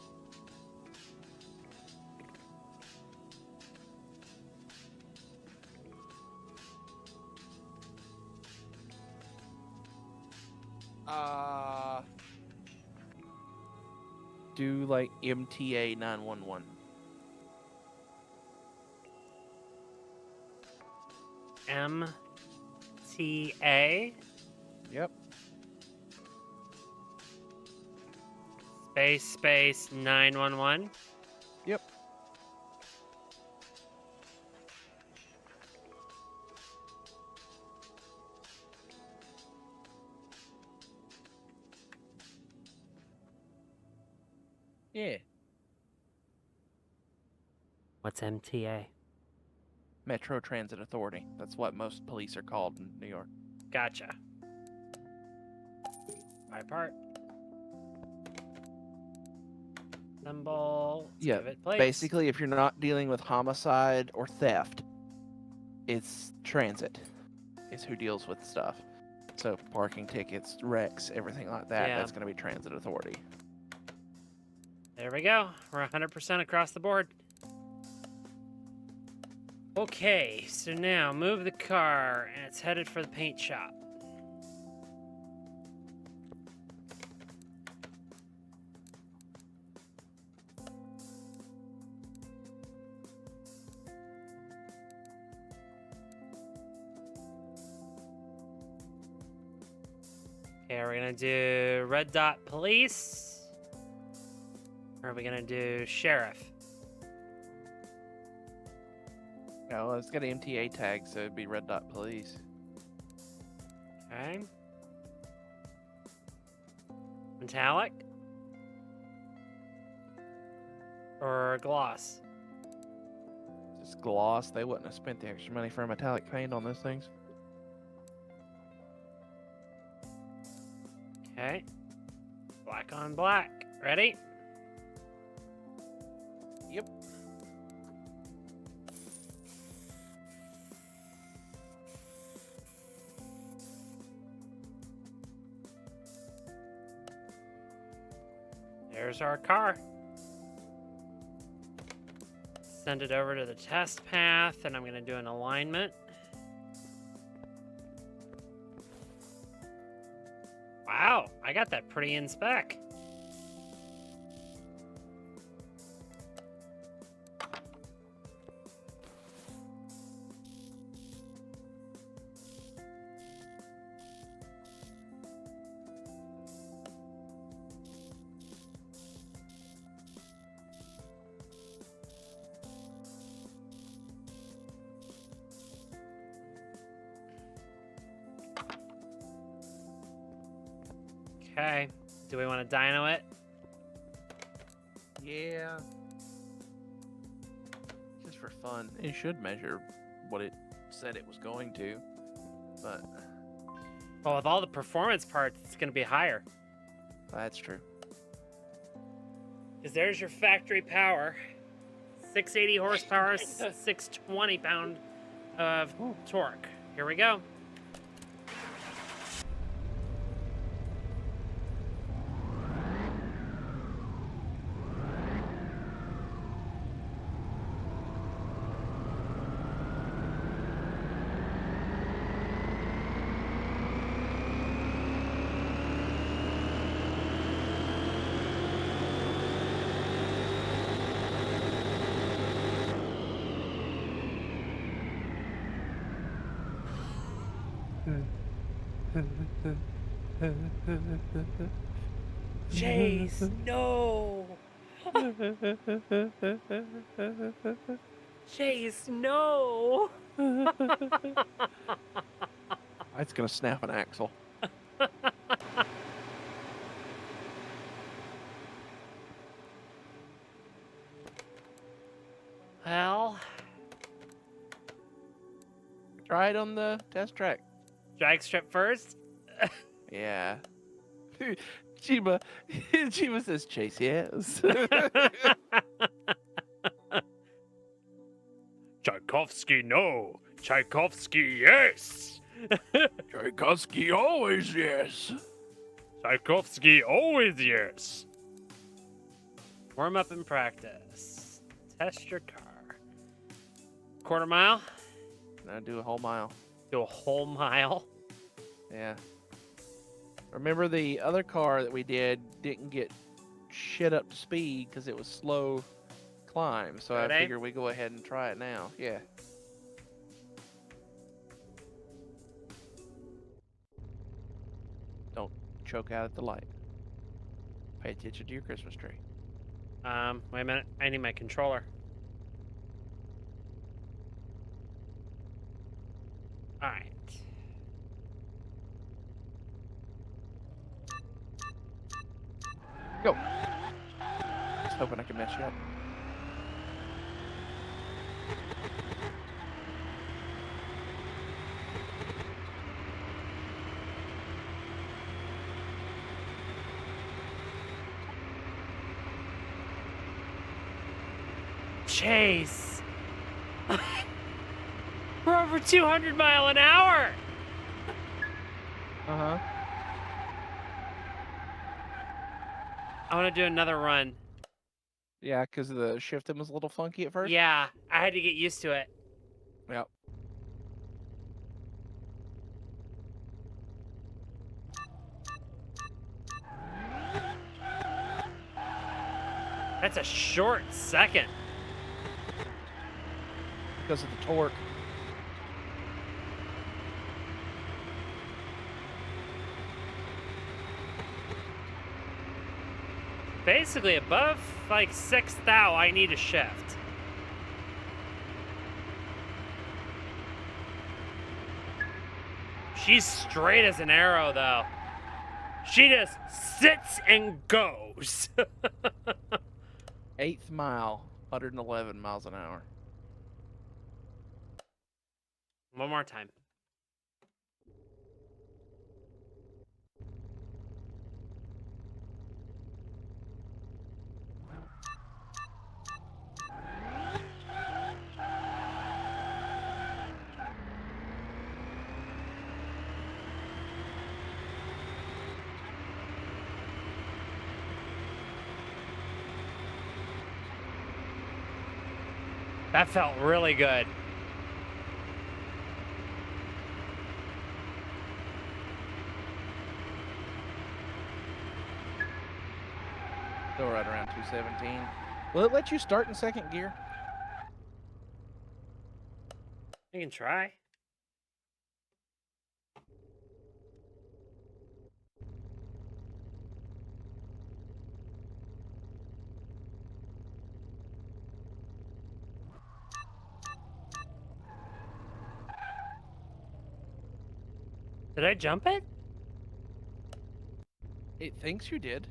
Do like MTA 911. MTA Yep. space 911. Yep. Yeah. What's MTA? Metro Transit Authority. That's what most police are called in New York. Gotcha. My part. Symbol. Let's Yeah. give it plates. Basically, if you're not dealing with homicide or theft, it's transit. Is who deals with stuff. So parking tickets, wrecks, everything like that. Yeah. That's going to be Transit Authority. There we go. We're 100% across the board. Okay, so now move the car, and it's headed for the paint shop. Okay, are we gonna do red dot police? Or are we gonna do sheriff? No, it's got an MTA tag, so it'd be Red Dot Police. Okay. Metallic? Or gloss? Just gloss. They wouldn't have spent the extra money for a metallic paint on those things. Okay. Black on black. Ready? Yep. There's our car. Send it over to the test path, and I'm going to do an alignment. Wow, I got that pretty in spec. Okay, do we want to dyno it? Yeah. Just for fun. It should measure what it said it was going to, but Well, with all the performance parts, it's going to be higher. that's true. Because there's your factory power. 680 horsepower, 620 pound of torque. Here we go. Chase, no! Chase, no! It's gonna snap an axle. Well, Try it on the test track. drag strip first. Yeah. Chiba says Chase, yes. Tchaikovsky, no. Tchaikovsky, yes. Tchaikovsky always yes. Tchaikovsky, always yes. Warm up and practice. Test your car. Quarter mile. Now do a whole mile. Do a whole mile. Yeah. Remember the other car that we didn't get shit up to speed because it was slow climb. So Ready? I figured we go ahead and try it now. Yeah. Don't choke out at the light. Pay attention to your Christmas tree. Wait a minute. I need my controller. All right. Go. Just hoping I can mess you up. Chase. We're over 200 mile an hour. Uh-huh. I want to do another run. Yeah, because the shifting was a little funky at first. Yeah, I had to get used to it. Yep. That's a short second. Because of the torque. Basically, above like 6 thou, I need a shift. She's straight as an arrow, though. She just sits and goes. 8th mile, 111 miles an hour. One more time. That felt really good. Still right around 217. Will it let you start in second gear? You can try. Did I jump it? It thinks you did.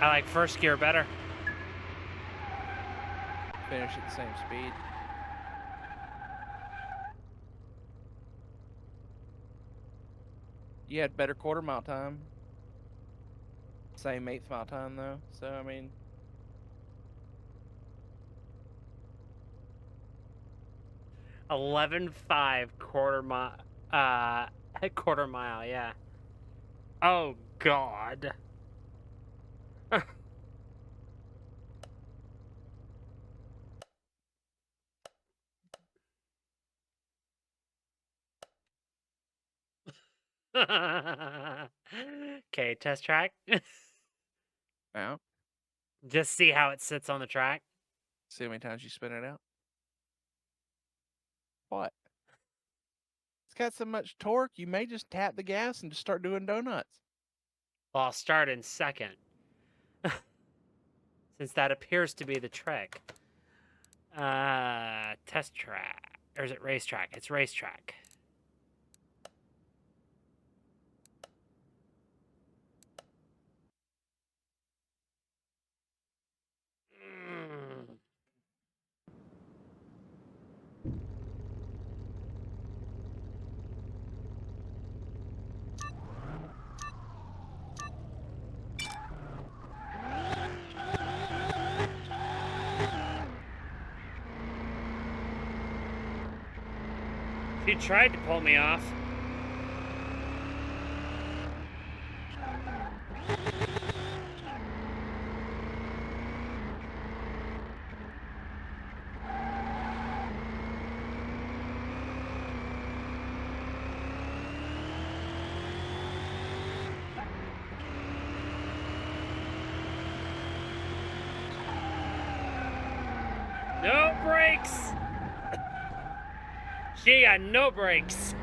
I like first gear better. Finish at the same speed. You had better quarter mile time. Same eighth mile time though. So I mean, 11.5 quarter mile. Quarter mile. Yeah. Oh God. Okay, test track. yeah. Just see how it sits on the track. See how many times you spin it out. What? It's got so much torque, you may just tap the gas and just start doing donuts. Well, I'll start in second. Since that appears to be the trick. Test track. Or is it racetrack? It's racetrack. She tried to pull me off. No brakes! She got no brakes.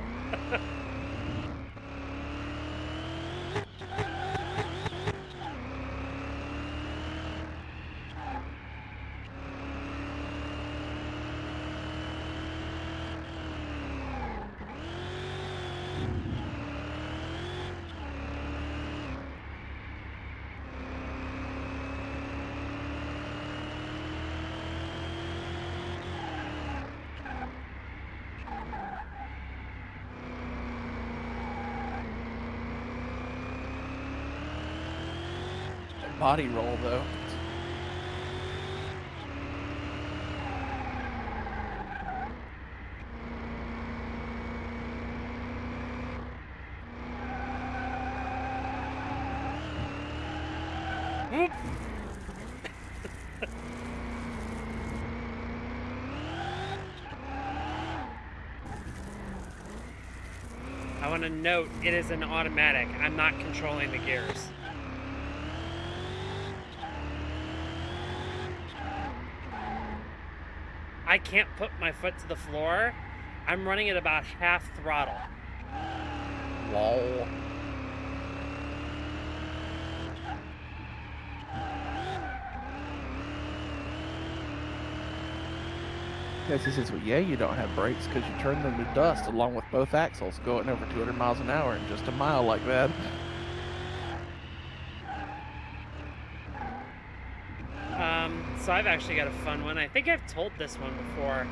Body roll though. Whoop. I want to note it is an automatic. I'm not controlling the gears. I can't put my foot to the floor. I'm running at about half throttle. Lol. Yes, he says, well, yeah, you don't have brakes because you turn them to dust along with both axles going over 200 miles an hour in just a mile like that. So I've actually got a fun one. I think I've told this one before.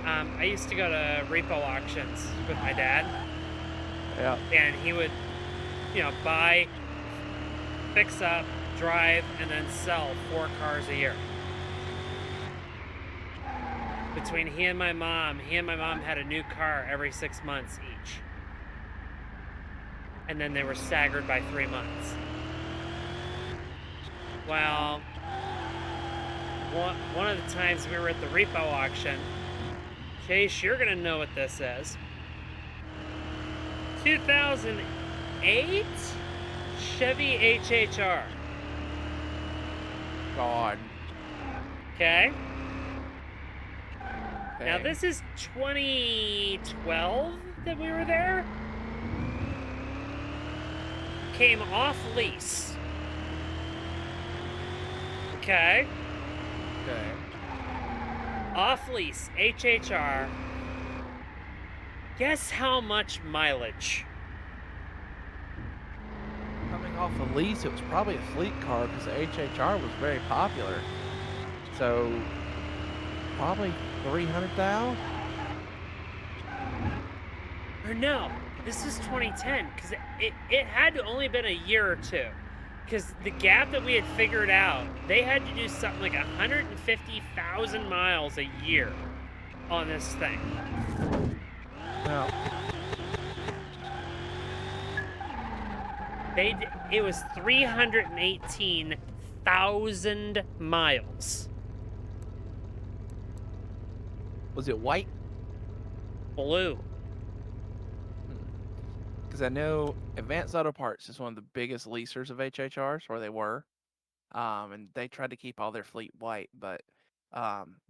I used to go to repo auctions with my dad. Yeah. And he would, buy, fix up, drive, and then sell 4 cars a year. Between he and my mom had a new car every 6 months each. And then they were staggered by 3 months. Well, one of the times we were at the repo auction, Chase, you're gonna know what this is. 2008 Chevy HHR. God. Okay. Now this is 2012 that we were there. Came off lease. Okay. Okay. Off lease, HHR. Guess how much mileage? Coming off off a lease, it was probably a fleet car because the HHR was very popular. So probably 300,000. Or no, this is 2010 because it had to only been a year or two. Because the gap that we had figured out, they had to do something like 150,000 miles a year on this thing. No. It was 318,000 miles. Was it white? Blue. Because I know Advanced Auto Parts is one of the biggest leasers of HHRs, or they were. And they tried to keep all their fleet white, but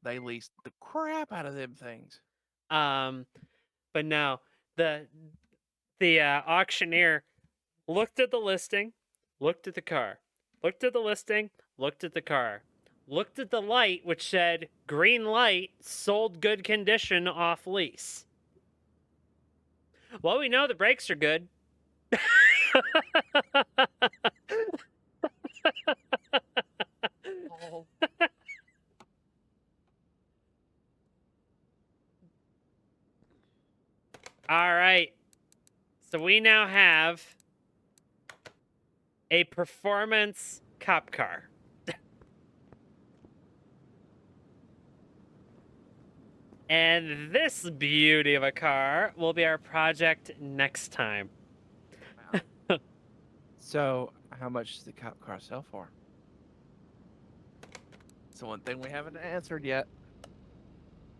they leased the crap out of them things. But no, the auctioneer looked at the listing, looked at the car, looked at the listing, looked at the car, looked at the light, which said green light, sold good condition, off lease. Well, we know the brakes are good. All right. So we now have a performance cop car. And this beauty of a car will be our project next time. So, how much does the cop car sell for? It's the one thing we haven't answered yet.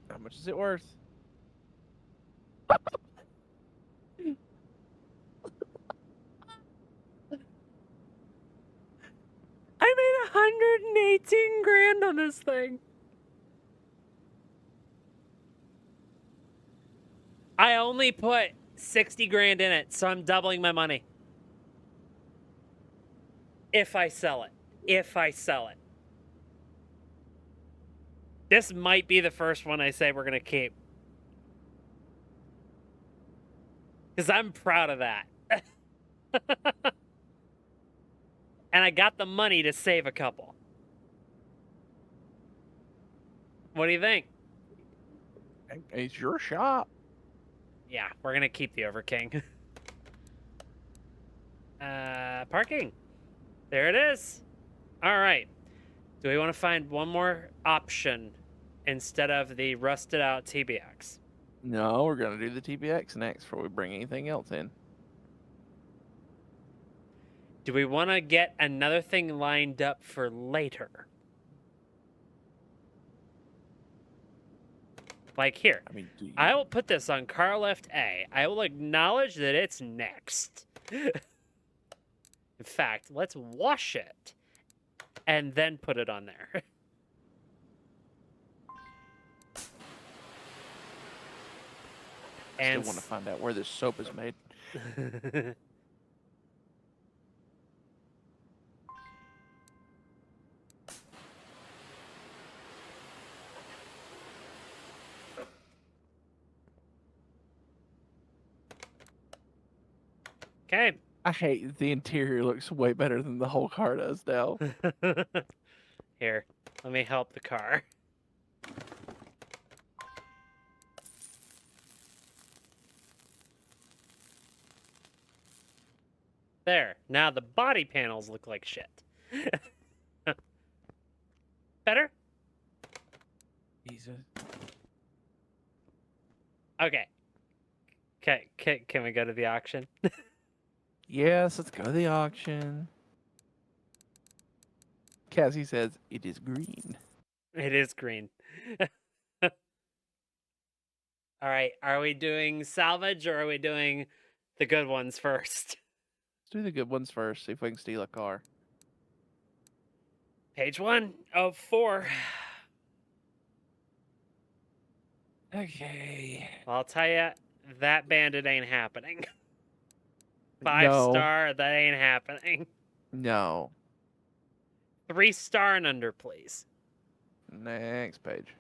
How much is it worth? I made 118 grand on this thing. I only put 60 grand in it, so I'm doubling my money. If I sell it. If I sell it. This might be the first one I say we're going to keep. Because I'm proud of that. And I got the money to save a couple. What do you think? It's your shop. Yeah, we're going to keep the Overking. Parking. There it is. All right. Do we want to find one more option instead of the rusted out TBX? No, we're gonna do the TBX next before we bring anything else in. Do we want to get another thing lined up for later? Like here. I mean, do you... I will put this on car lift A. I will acknowledge that it's next. In fact, let's wash it and then put it on there. I still want to find out where this soap is made. Okay. I hate the interior looks way better than the whole car does now. Here, let me help the car. There. Now the body panels look like shit. Better? Jesus. Okay. Can we go to the auction? Yes, let's go to the auction. Cassie says it is green. It is green. All right. Are we doing salvage or are we doing the good ones first? Let's do the good ones first, see if we can steal a car. Page 1 of 4. Okay. Well, I'll tell you, that bandit ain't happening. 5 No. star, that ain't happening. No. 3 star and under, please. Next page.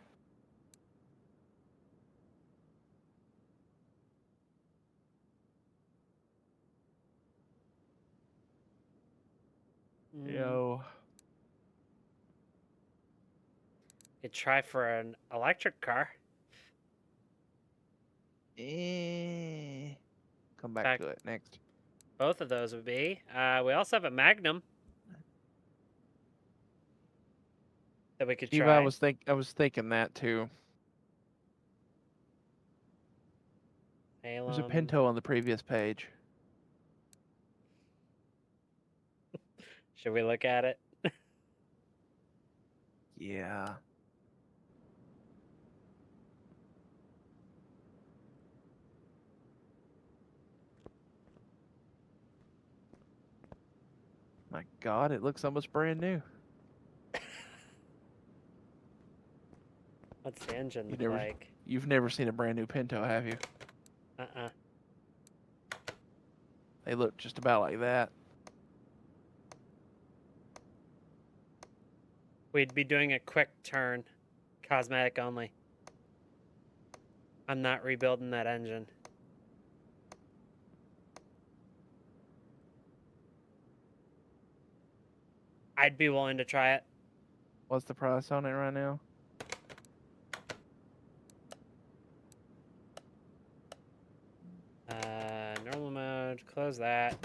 Yo. Could try for an electric car. Come back Fact- to it next. Both of those would be. We also have a Magnum that we could Steve, try. I was thinking that too. There's a Salem. Pinto on the previous page. Should we look at it? Yeah. My God, it looks almost brand new. What's the engine You look never- like? You've never seen a brand new Pinto, have you? Uh-uh. They look just about like that. We'd be doing a quick turn. Cosmetic only. I'm not rebuilding that engine. I'd be willing to try it. What's the price on it right now? Normal mode, close that.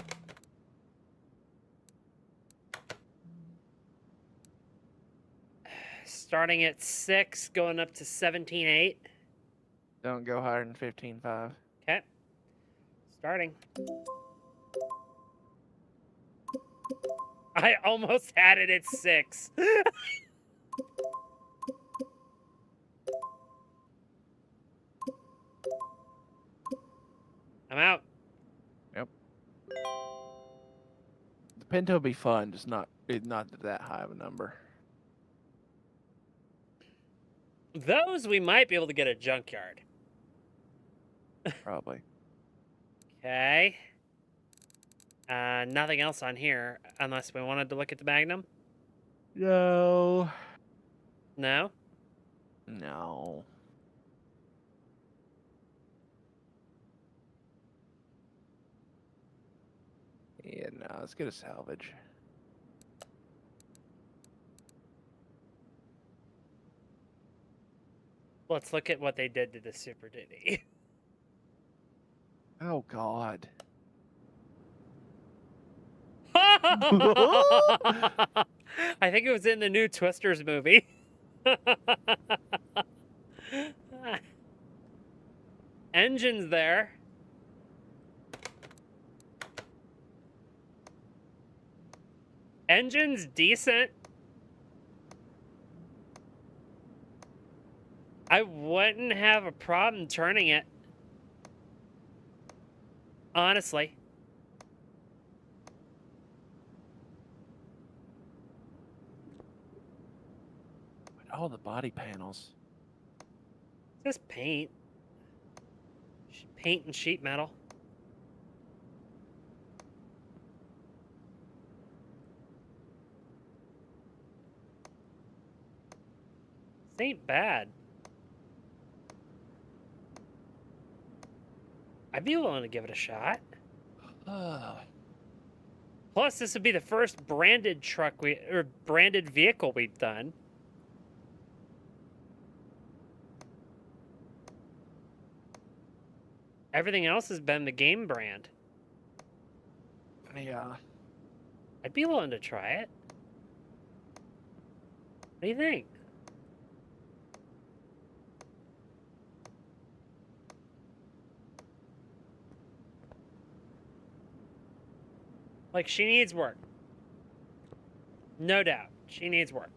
Starting at 6, going up to 17.8. Don't go higher than 15.5. Okay. Starting. I almost had it at 6. I'm out. Yep. The Pinto will be fun, just not that high of a number. Those we might be able to get a junkyard. Probably. Okay. Nothing else on here, unless we wanted to look at the Magnum. No. No? No. Yeah, no, let's get a salvage. Let's look at what they did to the Super Duty. Oh, God. I think it was in the new Twisters movie. Engine's there. Engine's decent. I wouldn't have a problem turning it. Honestly. But all the body panels. Just paint. Paint and sheet metal. This ain't bad. I'd be willing to give it a shot. Plus, this would be the first branded branded vehicle we've done. Everything else has been the game brand. Yeah. I'd be willing to try it. What do you think? Like, she needs work. No doubt. She needs work.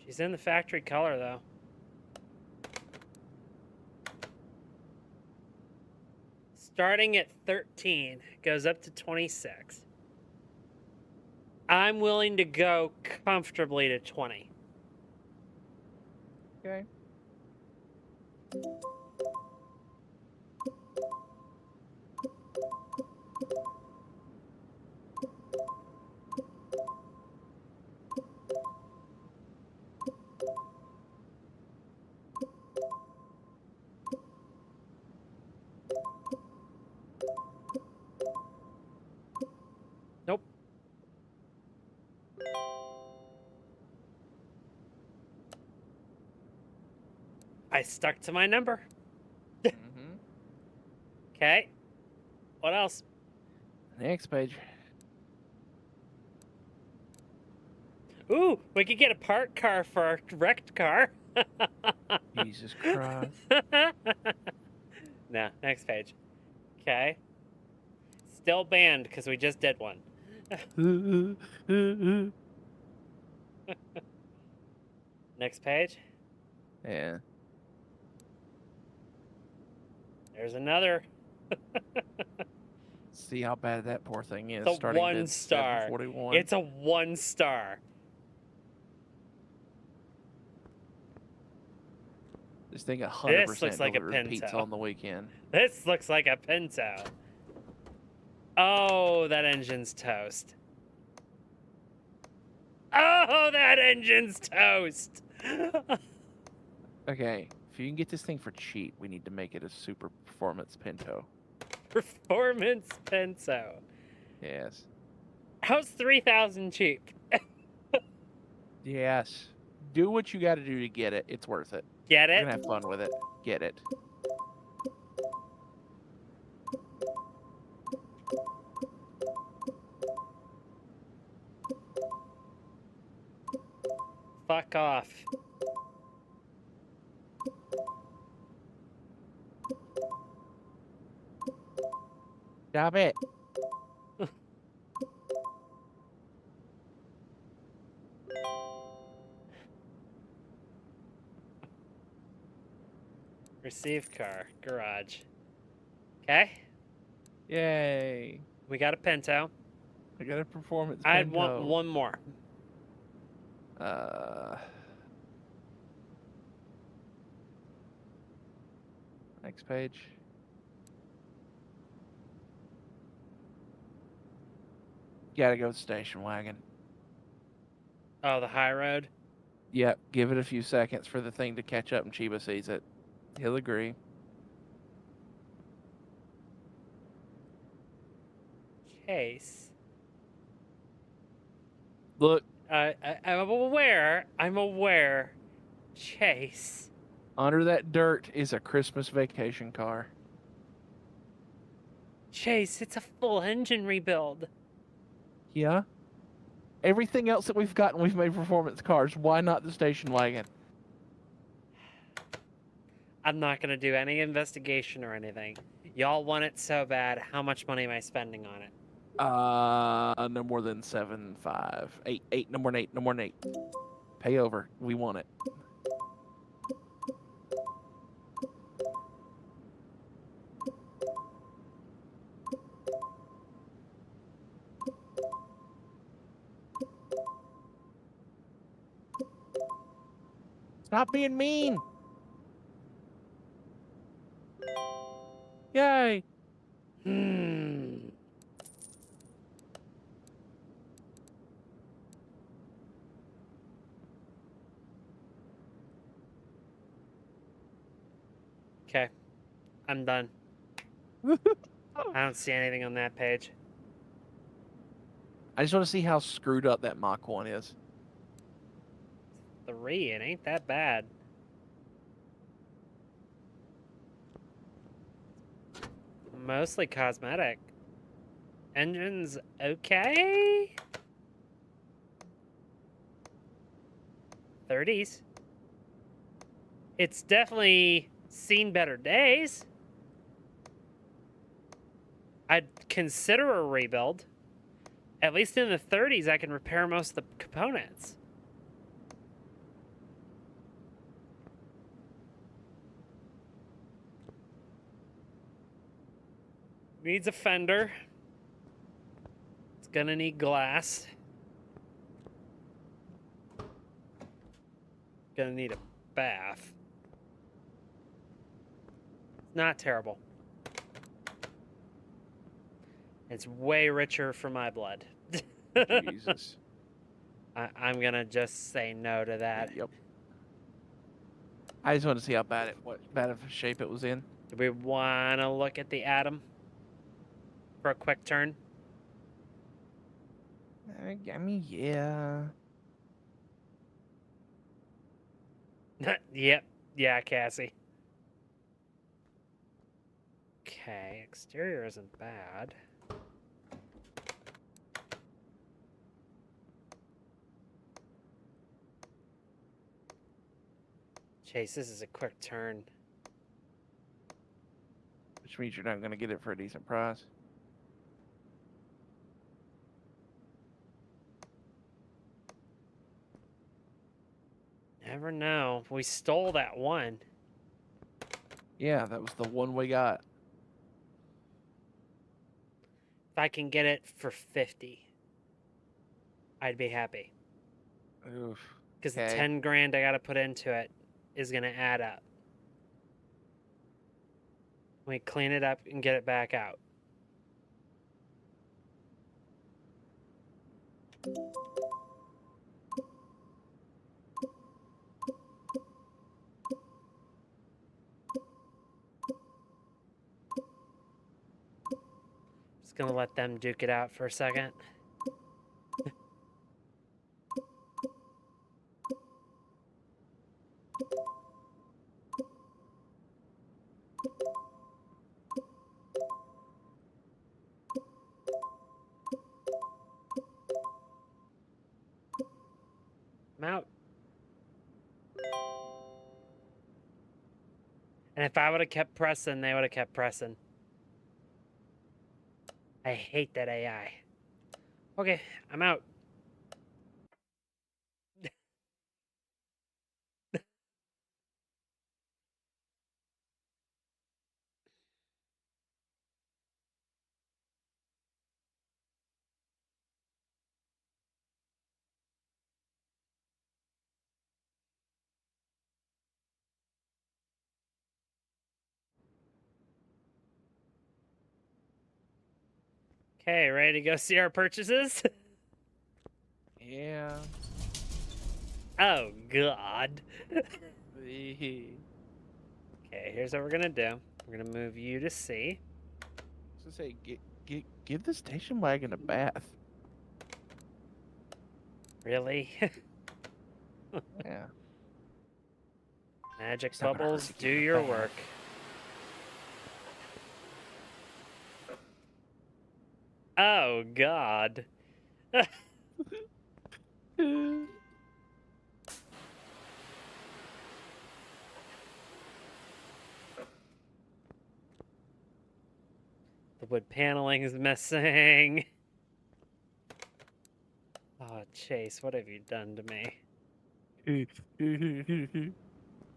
She's in the factory color, though. Starting at 13, goes up to 26. I'm willing to go comfortably to 20. Okay. I stuck to my number. Mm-hmm. Okay. What else? Next page. Ooh, we could get a parked car for our wrecked car. Jesus Christ. No, next page. Okay. Still banned because we just did one. Next page. Yeah. There's another. See how bad that poor thing is. It's a Starting 1 at star. 741. It's a 1 star. This thing 100% This looks like a delivered pizza Pinto. on the weekend. This looks like a Pinto. Oh, that engine's toast. Oh, that engine's toast. Okay, if you can get this thing for cheap, we need to make it a super performance Pinto. Performance Pinto. Yes. How's 3,000 cheap? Yes. Do what you got to do to get it. It's worth it. Get You're it? gonna have fun with it. Get it. Fuck off. Stop it. Receive car. Garage. Okay. Yay. We got a Pinto. I got a performance I'd Pinto. want one more. Next page. Gotta go station wagon. Oh, the high road? Yep, give it a few seconds for the thing to catch up and Chiba sees it. He'll agree. Chase. Look, I'm aware. I'm aware. Chase. under that dirt is a Christmas vacation car. Chase, it's a full engine rebuild. Yeah? Everything else that we've gotten, we've made performance cars. Why not the station wagon? I'm not going to do any investigation or anything. Y'all want it so bad. How much money am I spending on it? No more than 7.5. 8, no more than 8, no more than 8. Pay over. We want it. Stop being mean. Yay. Okay. I'm done. I don't see anything on that page. I just want to see how screwed up that Mach 1 is. 3, it ain't that bad. Mostly cosmetic. Engine's okay? 30s. It's definitely seen better days. I'd consider a rebuild. At least in the 30s, I can repair most of the components. Needs a fender. It's gonna need glass. Gonna need a bath. Not terrible. It's way richer for my blood. Jesus. I'm gonna just say no to that. Yep. I just want to see how bad what bad of a shape it was in. Do we want to look at the atom for a quick turn? I mean, yeah. Yep. Yeah, Cassie. Okay, exterior isn't bad. Chase, this is a quick turn. Which means you're not going to get it for a decent price. Never know. We stole that one. Yeah, that was the one we got. If I can get it for 50, I'd be happy. Oof. Because the Okay. 10 grand I got to put into it is going to add up. We clean it up and get it back out. Just going to let them duke it out for a second. I'm out. And if I would have kept pressing, they would have kept pressing. I hate that AI. Okay, I'm out. Okay, ready to go see our purchases? Yeah. Oh, God. Okay. Okay, here's what we're going to do. We're going to move you to C. So say, give the station wagon a bath. Really? Yeah. Magic It's not gonna hurt bubbles, to do give it a your bath. work. Oh, God. The wood paneling is missing. Oh, Chase, what have you done to me?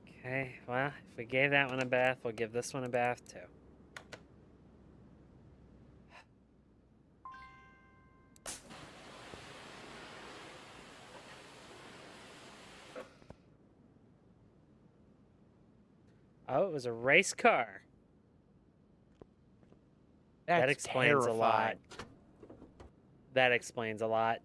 Okay, well, if we gave that one a bath, we'll give this one a bath too. Oh, it was a race car. That That's explains a lot. terrifying. That explains a lot.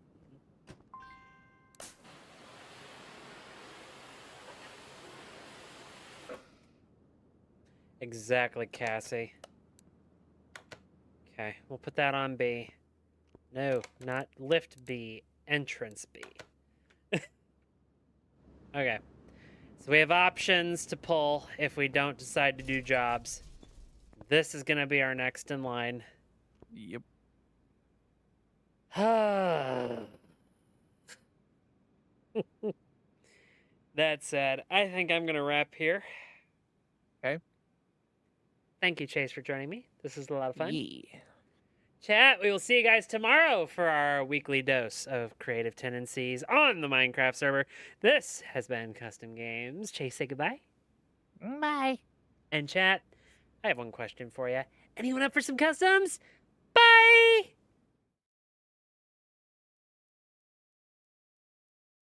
Exactly, Cassie. Okay, we'll put that on B. No, not lift B, entrance B. Okay. So we have options to pull if we don't decide to do jobs. This is going to be our next in line. Yep. That said, I think I'm going to wrap here. Okay. Thank you, Chase, for joining me. This was a lot of fun. Yeah. Chat, we will see you guys tomorrow for our weekly dose of creative tendencies on the Minecraft server. This has been Custom Games. Chase, say goodbye. Bye. And chat, I have one question for you. Anyone up for some customs? Bye!